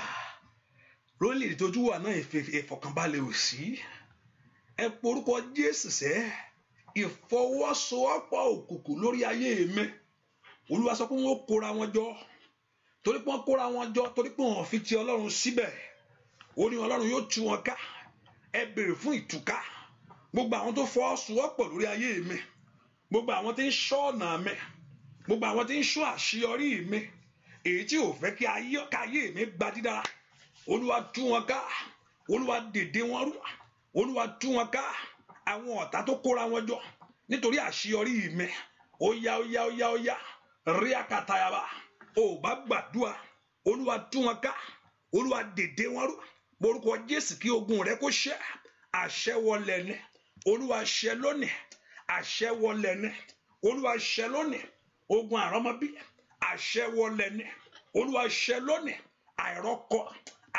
Lórílẹ̀-èdè tójú wà náà ìfọ̀kànbalẹ̀ ò sí. Ẹ porúkọ Jésù sẹ́. Ìfọwọ́sowọ́pọ̀ òkùnkùn lórí ayé mi. Olúwa sọ pé wọ́n kóra wọn jọ. Torí pé wọ́n kóra wọn jọ. Torí pé wọ́n fi ti Ọlọ́run síbẹ̀. Ó ní Ọlọ́run yóò tú wọn ká. Ẹ béèrè fún ìtúká. Gbogbo àwọn tó fọwọ́sowọ́pọ̀ lórí ayé mi. Gbogbo àwọn tí ń ṣọ́ ọ̀nà mi. Gbogbo àwọn tí ń ṣọ́ àṣeyọrí mi. Èyí tí ò fẹ́ kí ayé mi gba dídára. Olúwa tú wọn ká. Olúwa dèdè wọn rú. Olúwa tú wọn ká. àwọn ọ̀tá tó kóra wọn jọ nítorí àṣeyọrí mi ó yá rí àkàtàyàbá ò bá gbàdúrà olúwa tú wọn ká olúwa dèdè wọn rú borúkọ Jésù kí ogun rẹ kó ṣẹ àṣẹ wọlé ní olúwa ṣẹ lónìí àṣẹ wọlé ní olúwa ṣẹ lónìí ogun àrọmọbí àṣẹ wọlé ní olúwa ṣẹ lónìí àìrọ́kọ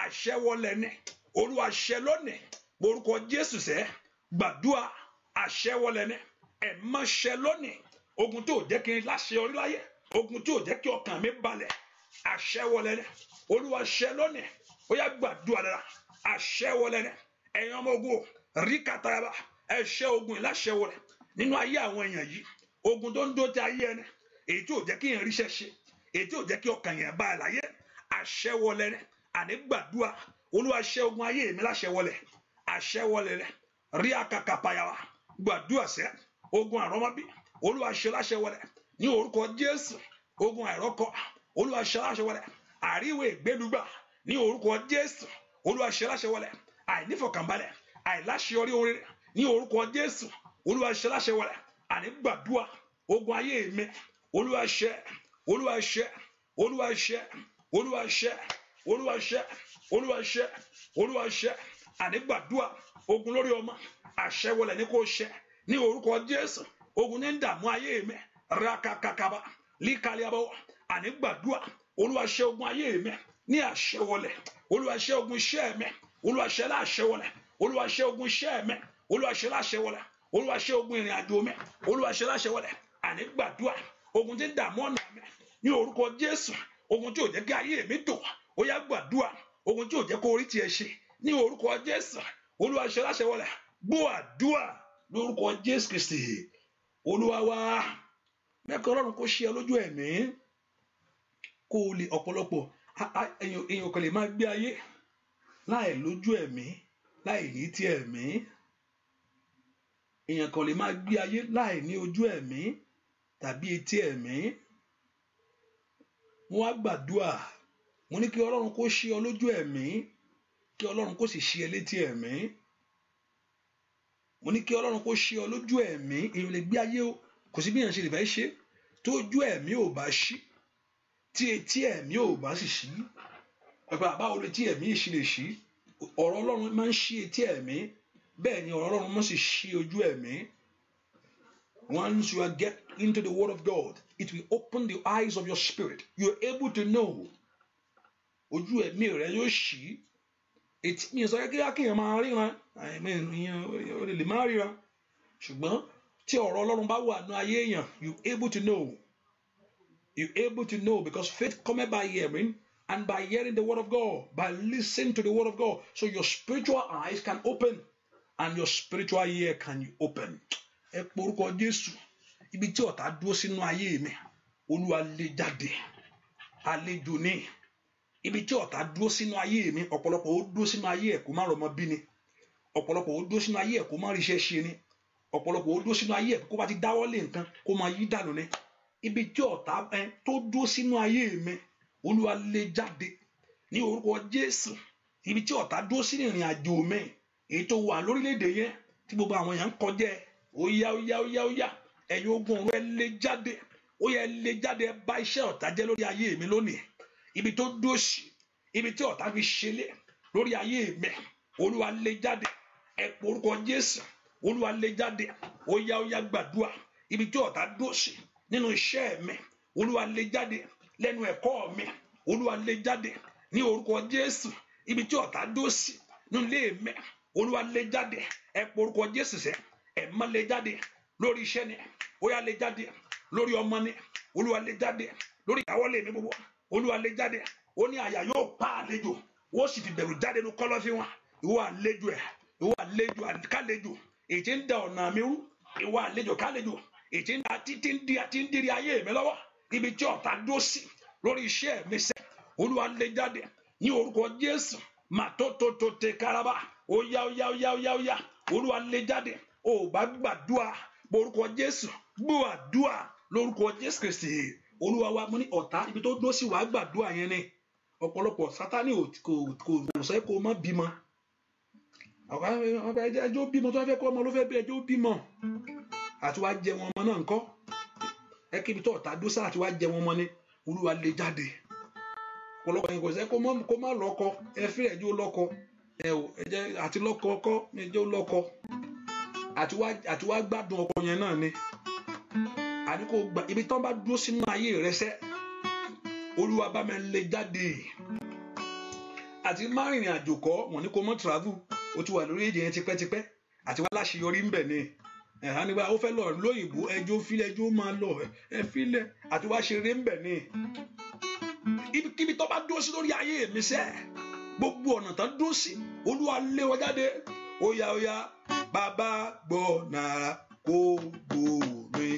àṣẹ wọlé ní olúwa ṣẹ lónìí borúkọ Jésù sẹ gbàdúrà àṣẹ wọlé ní ẹ má ṣẹ lónìí ogun tó jẹ́ kí n láṣeyọrí láyé ogun tó jẹ́ kí ọkàn mi balẹ̀ àṣẹ wọlé ní olúwa ṣẹ lónìí ó yá gbàdúrà dára àṣẹ wọlé ní ẹ̀yin ọmọ ogun rí kàtàyàbá ẹ ṣẹ́ ogun ìláṣẹ wọlé nínú ayé àwọn èèyàn yìí ogun tó ń dó ti ayé ẹni èyí tí ò jẹ́ kí èèyàn ríṣẹ́ ṣe èyí tí ò jẹ́ kí ọkàn yẹn bá láyé àṣẹ wọlé ní àní gbàdúrà olúwa ṣẹ́ ogun ayé mi láṣẹ wọlé àṣẹ wọlé ní rí àkàkàpàyàwá gbàdúrà sẹ́ ogun àrọ́mọbí olúwa ṣe láṣẹ wọlé ní orúkọ Jésù ogun àìrọ́kọ olúwa ṣe láṣẹ wọlé àríwé ìgbélúgbà ní orúkọ Jésù olúwa ṣe láṣẹ wọlé àìnífọ̀kànbalẹ̀ àìláṣeyọrí orin ní orúkọ Jésù olúwa ṣe láṣẹ wọlé àní gbàdúrà ogun ayé mi olúwa ṣe olúwa ṣe olúwa ṣe olúwa ṣe olúwa ṣe olúwa ṣe olúwa ṣe àní gbàdúrà ogun lórí ọmọ àṣẹ wọlé ní kò ṣe ní orúkọ Jésù ogun ní dààmú ayé mi rakakakaba líkàlíàbọ àní gbàdúrà olúwa ṣe ogun ayé mi ní àṣẹ wọlé olúwa ṣe ogun iṣẹ́ mi olúwa ṣe láṣẹ wọlé olúwa ṣe ogun iṣẹ́ mi olúwa ṣe láṣẹ wọlé olúwa ṣe ogun ìrìn àjò mi olúwa ṣe láṣẹ wọlé àní gbàdúrà ogun tí ń dààmú ọ̀nà mi ní orúkọ Jésù ogun tí ò jẹ́ kí ayé mi tò ó yá gbàdúrà ogun tí ò jẹ́ kó orí tiẹ̀ ṣe ní orúkọ Jésù olúwa ṣe láṣẹ wọlé gbọ́ àdúrà lórúkọ Jésù Kristi olúwa wa mẹ́kọ̀ọ́ ọlọ́run kó ṣe ẹ lójú ẹ̀mí kó o lè ọ̀pọ̀lọpọ̀ èèyàn kan lè máa gbé ayé láì lójú ẹ̀mí láì ní ti ẹ̀mí èèyàn kan lè máa gbé ayé láì ní ojú ẹ̀mí tàbí etí ẹ̀mí wọ́n á gbàdúrà mo ní kí ọlọ́run kó ṣe ọ lójú ẹ̀mí kí ọlọ́run kó sì ṣe ẹ létí ẹ̀mí mo ní kí ọlọ́run kó ṣe ọ lójú ẹ̀mí èèyàn lè gbé ayé o kò sí bí èèyàn ṣe lè fẹ́ ṣe tójú ẹ̀mí ò bá ṣí tí etí ẹ̀mí ò bá sì ṣí ẹ̀pẹ́ àbáwo lè tí ẹ̀mí ṣì lè ṣí ọ̀rọ̀ ọlọ́run máa ń ṣí etí ẹ̀mí bẹ́ẹ̀ ni ọ̀rọ̀ ọlọ́run máa sì ṣí ojú ẹ̀mí. Once you are get into the word of God, it will open the eyes of your spirit. You are able to know. Ojú ẹ̀mí rẹ yóò ṣí. Etí mi sọ kí akéèyàn máa ríran ó lè má ríran ṣùgbọ́n tí ọ̀rọ̀ ọlọ́run bá wà ní ayé èèyàn you able to know. You able to know because faith cometh by hearing and by hearing the word of God, by listening to the word of God. So your spiritual eyes can open and your spiritual ear can open. Ẹ porúkọ Jésù ibi tí ọ̀tá dúró sínú ayé mi Olúwa lé jáde àlejò ní ibi tí ọ̀tá dúró sínú ayé mi ọ̀pọ̀lọpọ̀ ó dúró sínú ayé ẹ̀ kó má rọmọ bí ni ọ̀pọ̀lọpọ̀ ó dúró sínú ayé ẹ̀ kó má ríṣẹ́ ṣe ni ọ̀pọ̀lọpọ̀ ó dúró sínú ayé ẹ̀ kó bá ti dáwọ́lé nǹkan kó máa yí dànù ni ibi tí ọ̀tá tó dúró sínú ayé mi Olúwa lé jáde ní orúkọ Jésù ibi tí ọ̀tá dúró sínú ìrìn àjò mi èyí tó wà lórílẹ̀‐èdè yẹn tí gbogbo àwọn èèyàn ń kọjá ó yá ẹ̀yin ogun ọ̀run ẹ lé jáde ó yẹ lé jáde ẹ bá iṣẹ́ ọ̀tá jẹ́ lórí ayé mi lónìí ibi tó dúró sí ibi tí ọ̀tá fi ṣẹlẹ̀ lórí ayé mi Olúwa lé jáde ẹ porúkọ Jésù Olúwa lé jáde ó yá gbàdúrà ibi tí ọ̀tá dúró sí nínú iṣẹ́ mi Olúwa lé jáde lẹ́nu ẹ̀kọ́ mi Olúwa lé jáde ní orúkọ Jésù ibi tí ọ̀tá dúró sí nínú ilé mi Olúwa lé jáde ẹ porúkọ Jésù sẹ́ ẹ má lé jáde lórí iṣẹ́ ni ó yá lé jáde lórí ọmọ ni Olúwa lé jáde lórí ìyàwólé mi gbogbo Olúwa lé jáde ó ní àyà yóò pa àlejò ó sì fi bẹ̀rù jáde ní kọ́lọ́fín wọn ìwọ àlejò kálejò èyí tí ń da ọ̀nà mi rú ìwọ àlejò kálejò èyí tí ń diri ayé mi lọ́wọ́ ibi tí ọ̀tá dó sí lórí iṣẹ́ mi sẹ́ Olúwa lé jáde ní orúkọ Jésù màtótótó tẹ káraba ó yá Olúwa lé jáde ó bá gbàdúrà borúkọ Jésù gbọ́ àdúrà lórúkọ Jésù Kristi Olúwa wa mo ní ọ̀tá ibi tó dó sí wàá gbàdúrà yẹn ni ọ̀pọ̀lọpọ̀ Sátánì kò sọ kó má bímọ ẹjọ́ bímọ tó fẹ́ kọ́ ọmọ ló fẹ́ bí ẹjọ́ bímọ àti wá jẹ wọn ọmọ náà ńkọ́ ẹ kíbi tó ọ̀tá dósà àti wá jẹ wọn ọmọ ni Olúwa lè jáde ọ̀pọ̀lọpọ̀ yẹn kò sẹ́ kó má lọ́kọ ẹ fi ẹjọ́ lọ́kọ ẹ ò ẹjẹ àti lọ́kọ ọkọ ẹjọ́ lọ́kọ àti wá gbádùn ọkọ yẹn náà ni àní kò gbà ibi tán bá dúró sínú ayé rẹ sẹ́ Olúwa bá mi lè jáde àti má rìnrìn àjò kọ́ wọ́n ní kó mọ́ travel ó ti wà lórí èdè yẹn tipẹ́tipẹ́ àti wá láṣeyọrí ń bẹ̀ ni ẹ̀hán nígbà ó fẹ́ lọ lóyìnbó ẹjọ́ fílẹ̀ ẹjọ́ máa lọ ẹ fílẹ̀ àti wá ṣeré ń bẹ̀ ni ibikíbi tó bá dúró sí lórí ayé mi sẹ́ gbogbo ọ̀nà tán dúró sí Olúwa lé wọn jáde óyá óyá bàbá gbọ́ nàrà kó gbòòrè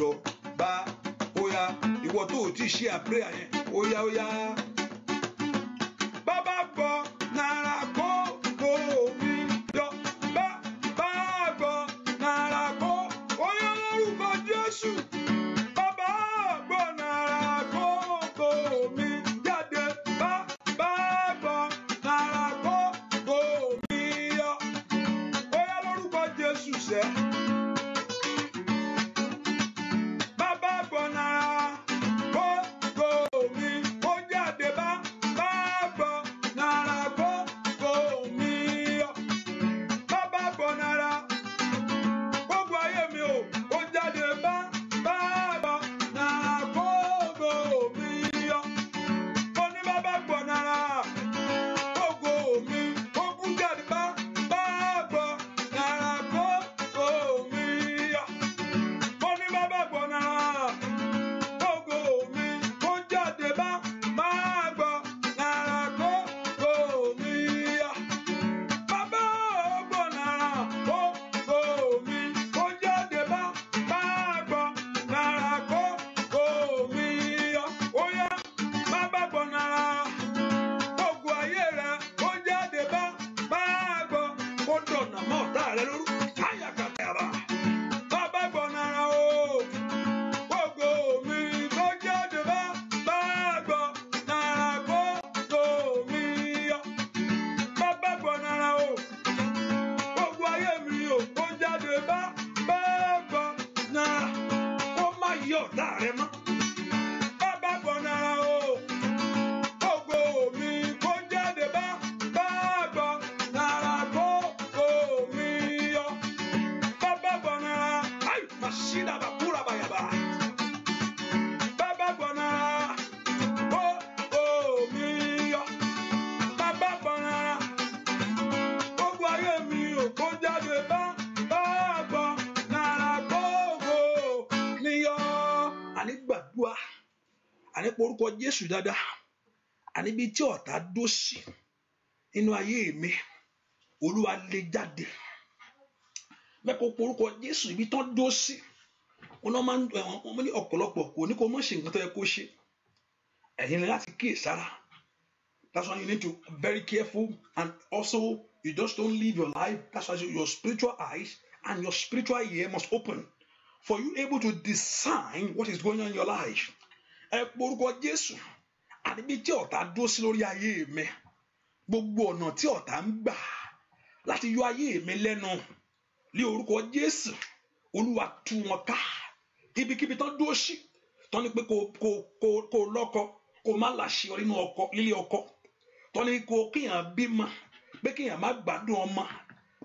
yọ bá óyá ìwọ tó ò tí ì ṣe àpérè yẹn óyá óyá. Bàbá gbọ́ nàrà kó gbòòrè yọ bá gbọ́ nàrà kó óyá lórúkọ Jésù. Bàbá gbọ́ nàrà kó gbòòrè jáde bá gbọ́ nàrà kó gbòòrè yọ óyá lórúkọ Jésù sẹ́. Bàbá gbọ́ nàrà kó gbòòrè ó jáde bá gbọ́ nàrà kó gbòòrè yọ. Bàbá gbọ́ nàrà gbogbo ayé mi ò ó jáde bá gbọ́ nàrà kó gbòòrè yọ. Mo ní bàbá gbọ́ nàrà gbogbo mi ó kú jáde bá gbọ́ nàrà kó gbòòrè yọ. Mo ní bàbá gbọ́ nàrà gbogbo mi ó jáde bá gbọ́ nàrà kó gbòòrè yọ. Bàbá gbọ́ nàrà gbogbo mi ó jáde bá gbọ́ nàrà kó gbòòrè yọ. Ó yá bàbá gbọ́ nàrà gbogbo ayé rẹ ó jáde bá gbọ́ kó dọ̀nà mọ́ ọ̀tá rẹ lóru ayàkàtàrà. Bàbá gbọ́ nàrà o gbogbo mi tó jáde bá gbọ́ nàrà kó gbòòrè yọ. Bàbá gbọ́ nàrà o gbogbo ayé mi ò kó jáde bá gbọ́ nàrà kó má yí ọ̀tá rẹ mọ́. Bàbá gbọ́ nàrà o gbogbo mi kó jáde bá gbọ́ nàrà kó gbòòrè yọ. Bàbá gbọ́ nàrà ayi màsídà bàbúrà bàyàbà. Bàbá gbọ́ nàrà gbogbo mi yọ. Bàbá gbọ́ nàrà gbogbo ayé mi ò kó jáde bá gbọ́ nàrà gbogbo mi yọ. Àní gbàdúrà àní porúkọ Jésù dáadáa àní bí tí ọ̀tá dó sí nínú ayé mi Olúwa lé jáde mẹ́kọ̀ọ́ porúkọ Jésù ibi tán dó sí wọn náà máa ń wọ́n ní ọ̀pọ̀lọpọ̀ kò ní kó mọ̀ ṣe nǹkan tó yẹ kó ṣe ẹ̀yin ni láti kíyèsára. That's why you need to be very careful and also you just don't live your life. That's why your spiritual eyes and your spiritual ear must open for you able to discern what is going on in your life. Ẹ porúkọ Jésù àníbi tí ọ̀tá dó sí lórí ayé mi gbogbo ọ̀nà tí ọ̀tá ń gbà láti yọ ayé mi lẹ́nu ní orúkọ Jésù Olúwa tú wọn ká ibikíbi tán dó sí tán ní pé kó lọ́kọ kó má láṣeyọrí nínú ọkọ lílé ọkọ tán ní kó kíyàn bímọ pé kíyàn má gbádùn ọmọ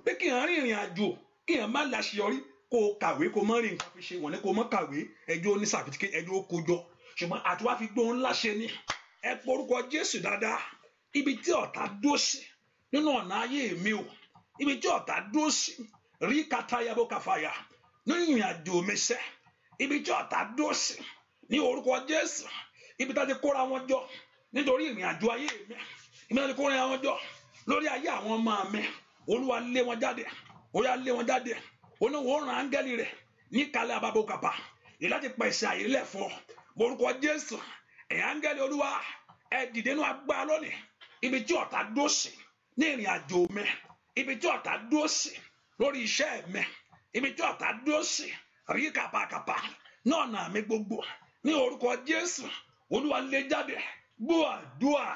pé kíyàn rìnrìn àjò kíyàn má láṣeyọrí kó kàwé kó má rí nǹkan fi ṣe wọ́n ní kó má kàwé ẹjọ́ ní sàfitíkẹ́ ẹjọ́ kó jọ ṣùgbọ́n àti wá fi gbóhùn ńlá ṣe ni ẹ porúkọ Jésù dáadáa ibi tí ọ̀tá dó sí nínú ọ̀nà ayé mi o ibi tí ọ̀tá dó sí rí katayabo kàfàyà nínú ìrìn àjò mi sẹ́ ibi tí ọ̀tá dó sí ní orúkọ Jésù ibi tá ti kóra wọn jọ nítorí ìrìn àjò ayé mi ibi tá ti kóra wọn jọ lórí ayé àwọn ọmọ mi Olúwa lé wọn jáde ó yá lé wọn jáde oníwòó rán áńgẹ́lì rẹ̀ ní kalẹ̀ àbábọ̀ kàpà ìláti pèsè àyè lẹ̀ fún ọ orúkọ Jésù ẹ̀yin áńgẹ́lì Olúwa ẹ dìde nínú agbára lónìí ibi tí ọ̀tá dó sí ní ìrìn àjò mi ibi tí ọ̀tá dó sí lórí iṣẹ́ mi ibi tí ọ̀tá dó sí rí kàpàkàpà ní ọ̀nà mi gbogbo ní orúkọ Jésù Olúwa lé jáde gbọ́ àdúrà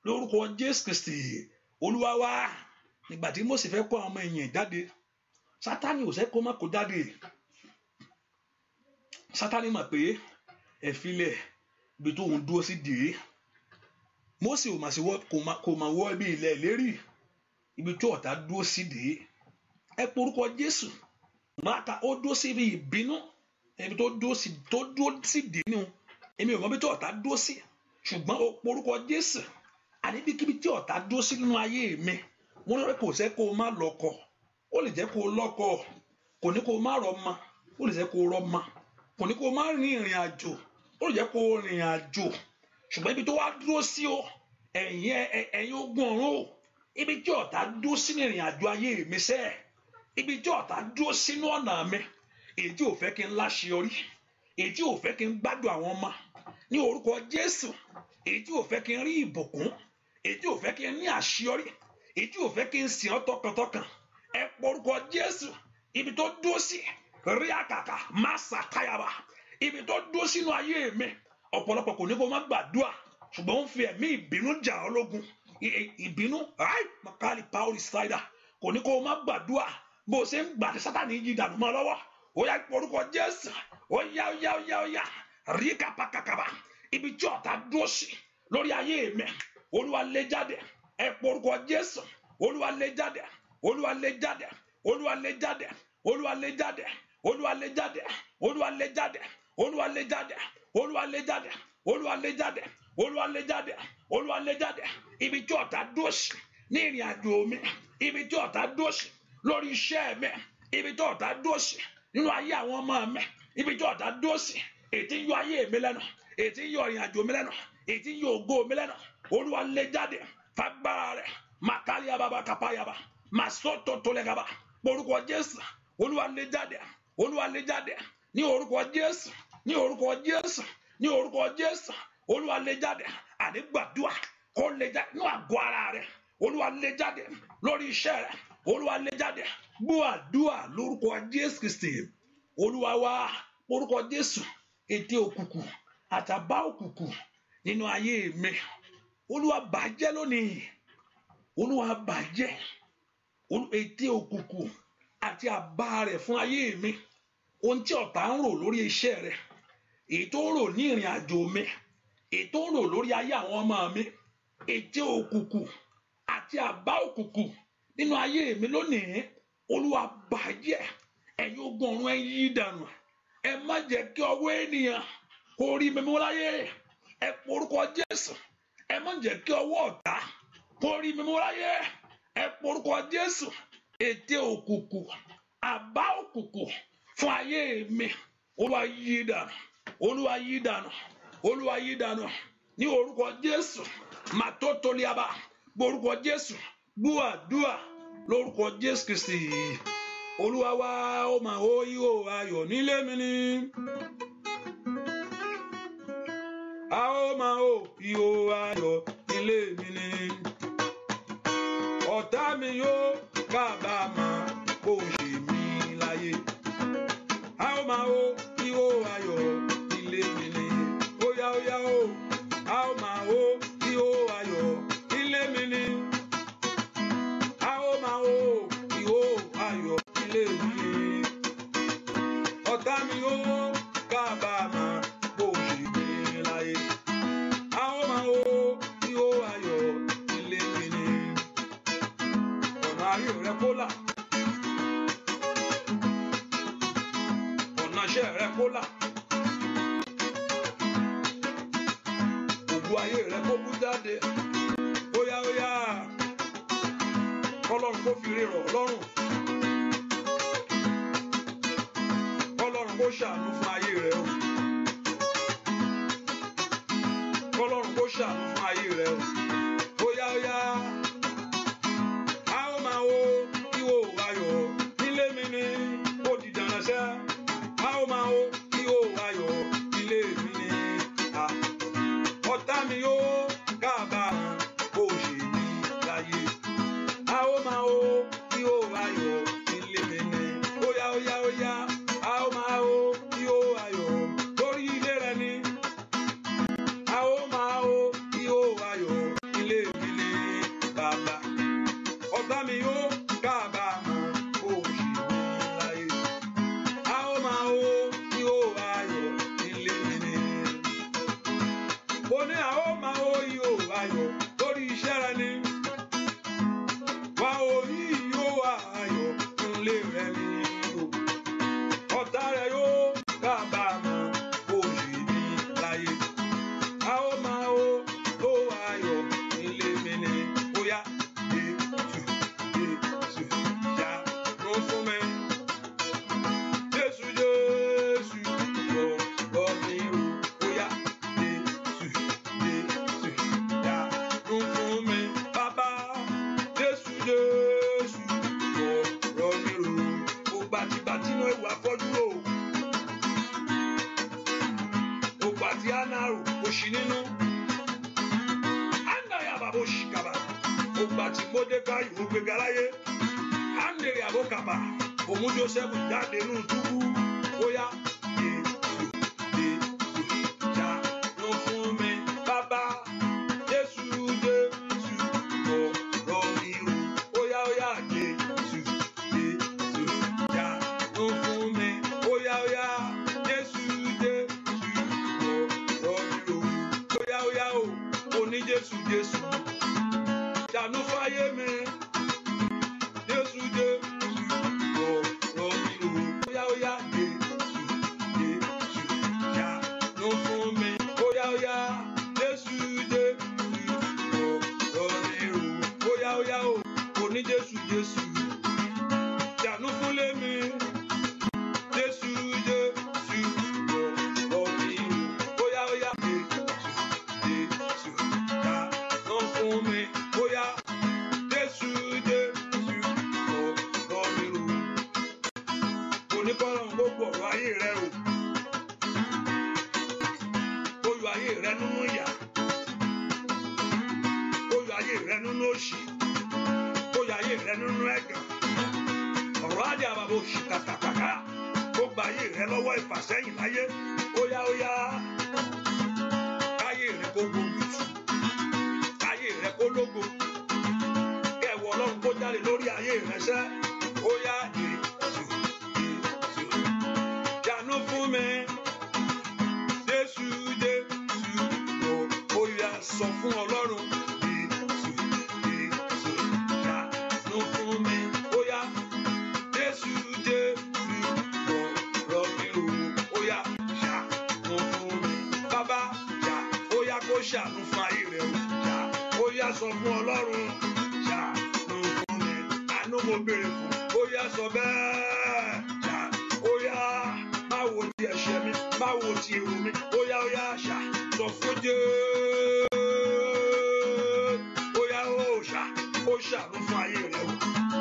lórúkọ Jésù Kristi Olúwa wa nígbà tí Mósè fẹ́ kó àwọn ọmọ ẹ̀yìn jáde Sátánì ò sẹ́ kó má kó jáde. Sátánì mọ̀ pé ẹ̀fílẹ̀ ibi tó ń dúró sí dèé. Mósè ò mà sí kò mà wọ ibi ilẹ̀ ìlérí ibi tí ọ̀tá dúró sí dèé. Ẹ porúkọ Jésù máta ó dúró sí ibi ìbínú ibi tó dúró sí dèé ni o. Èmi ò mọ ibi tí ọ̀tá dúró sí ṣùgbọ́n ó porúkọ Jésù àníbíkíbi tí ọ̀tá dúró sí nínú ayé mi wọ́n lọ́rẹ́ kò sẹ́ kó o má lọ́kọ ó lè jẹ́ kó o lọ́kọ kò ní kó o má rọ́mọ ó lè jẹ́ kó o rọ́mọ kò ní kó o má rin ìrìn àjò ó lè jẹ́ kó o rìn àjò ṣùgbọ́n ibi tó wá dúró sí o ẹ̀yin ogun ọ̀run o ibi tí ọ̀tá dúró sí ní ìrìn àjò ayé mi sẹ́ ibi tí ọ̀tá dúró sínú ọ̀nà mi èyí tí ò fẹ́ kí n láṣeyọrí èyí tí ò fẹ́ kí n gbádùn àwọn ọmọ ní orúkọ Jésù èyí tí ò fẹ́ kí n rí ìbùkún èyí tí ò fẹ́ kí n ní àṣeyọrí èyí tí ò fẹ́ kí n sìn ọ́ tọkàntọkàn ẹ porúkọ Jésù ibi tó dúró sí rí àkàkà má ṣàkáyàbá ibi tó dúró sínú ayé mi ọ̀pọ̀lọpọ̀ kò ní kó má gbàdúrà ṣùgbọ́n ó ń fi ẹ̀mí ìbínú jà ọ́ lógun ìbínú makali pauli spider kò ní kó má gbàdúrà bó ṣe ń gbà Sátánì yí dànù mọ́ lọ́wọ́ ó yá porúkọ Jésù ó yá rí kàpàkàkàbà ibi tí ọ̀tá dúró sí lórí ayé mi Olúwa lé jáde ẹ porúkọ Jésù Olúwa lé jáde Olúwa lé jáde Olúwa lé jáde Olúwa lé jáde Olúwa lé jáde Olúwa lé jáde Olúwa lé jáde Olúwa lé jáde Olúwa lé jáde Olúwa lé jáde Olúwa lé jáde ibi tí ọ̀tá dúró sí ní ìrìn àjò mi ibi tí ọ̀tá dúró sí lórí iṣẹ́ mi ibi tí ọ̀tá dúró sí nínú ayé àwọn ọmọ mi ibi tí ọ̀tá dúró sí ètí ń yọ ayé mi lẹ́nu ètí ń yọ ìrìn àjò mi lẹ́nu ètí ń yọ ògo mi lẹ́nu Olúwa lé jáde fagbára rẹ̀ makali ababa kapayaba masoto tolegaba orúkọ Jésù Olúwa lé jáde Olúwa lé jáde ní orúkọ Jésù ní orúkọ Jésù ní orúkọ Jésù Olúwa lé jáde àdìgbàdúà kó lé jáde ní àgọ́ ara rẹ̀ Olúwa lé jáde lórí iṣẹ́ rẹ̀ Olúwa lé jáde gbọ́ àdúà lórúkọ Jésù Kristi Olúwa wa orúkọ Jésù ètè òkùnkùn àtàbá òkùnkùn nínú ayé mi Olúwa bàjẹ́ lónìí Olúwa bàjẹ́ ètè òkùnkùn àti àbá rẹ̀ fún ayé mi ohun tí ọ̀tá ń rò lórí iṣẹ́ rẹ̀ èyí tó ń rò ní ìrìn àjò mi èyí tó ń rò lórí ayé àwọn ọmọ mi ètè òkùnkùn àti àbá òkùnkùn nínú ayé mi lónìí Olúwa bàjẹ́ ẹ̀yin ogun ọ̀run ẹ yí dànù ẹ má jẹ́ kí ọwọ́ ènìyàn kó rí mi mú láyé ẹ porúkọ Jésù ẹ má jẹ́ kí ọwọ́ ọ̀tá kó rí mi mú láyé ẹ porúkọ Jésù ètè òkùnkùn àbá òkùnkùn fún ayé mi Olúwa yí dànù Olúwa yí dànù Olúwa yí dànù ní orúkọ Jésù màtótóliaba orúkọ Jésù gbọ́ àdúà lórúkọ Jésù Kristi Olúwa wa ó máa ó yíwò ayọ̀ nílé mi ni a ó máa ó yíwò ayọ̀ nílé mi ni ọ̀tá mi yóò kábàámọ̀ kó ṣe mí láyé a ó máa ó yíwò ayọ̀ nílé mi ni ó yá ó a ó máa ó yíwò ayọ̀ nílé mi ni a ó máa ó yíwò ayọ̀ nílé mi ni ọ̀tá mi yóò kábàámọ̀ kó ṣe mí láyé a ó máa ó yíwò ayọ̀ nílé mi ni ọ̀nà ayé rẹ kó là ọ̀nà iṣẹ́ rẹ kó là ògo ayé rẹ kó bú jáde ó yá Ọlọ́run kó fi rírọ̀ lọ́rùn Ọlọ́run kó ṣàánú fún ayé rẹ Ọlọ́run kó ṣàánú fún ayé rẹ ó yá a ó máa wo ìwò ayọ̀ nílé mi ni ó di dandan ṣá a ó máa wo ìwò ayọ̀ nílé mi ni ọ̀tá mi yóò kábàámọ̀ kó ṣe mí láyé a ó máa wo ìwò ayọ̀ nílé mi ni ó yá a ó máa wo ìwò ayọ̀ Ẹ́sítárù òṣì nínú àndàyà bàbá òṣì kàbà ògbà tí Módékáì ó gbéga láyé àndèrè àbókàbà òun Jósẹ́fù jáde nínú túbú ó yá ṣàánú fún mi bàbá Jésù ọ̀rọ̀ mi rò ó yá Jésù ṣàánú fún mi ó yá Jésù ọ̀rọ̀ mi rò ó yá o ní Jésù ṣàánú fáyé mi Jésù ọ̀rọ̀ mi rò ó yá ṣàánú fún mi ó yá Jésù ọ̀rọ̀ mi rò ó ní Jésù ṣàánú fún lémi Jésù ọ̀rọ̀ mi rò ó yá ṣàánú fún mi ó yá Jésù ọ̀rọ̀ mi rò oníkọ́rọ̀ gbogbo ọ̀rọ̀ ayé rẹ o ó yọ ayé rẹ nínú ìyà ó yọ ayé rẹ nínú òṣì ó yọ ayé rẹ nínú ẹ̀gàn ọ̀rọ̀ adé àbàbò òṣì kàkàkàkà ó gba ayé rẹ lọ́wọ́ ìfàsẹ́yìn láyé ó yá káyé rẹ kó gbòǹgbò káyé rẹ kó lógo kẹwọ Ọlọ́run kó jáde lórí ayé rẹ sẹ́ ó yá ṣàánú fún mi Jésù ó yá sọ fún Ọlọ́run ṣàánú fún mi ó yá Jésù ọ̀rọ̀ mi rò ó yá ṣàánú fún mi bàbá ó yá kó ṣàánú fún ayé rẹ ó yá sọ fún Ọlọ́run ṣàánú fún mi àánú mo béèrè fún ó yá sọ bẹ́ẹ̀ ó yá má wo ti ẹ̀ṣẹ̀ mi má wo ti èrò mi ó yá sọ fún Jésù ó yá ó ṣàánú fún ayé rẹ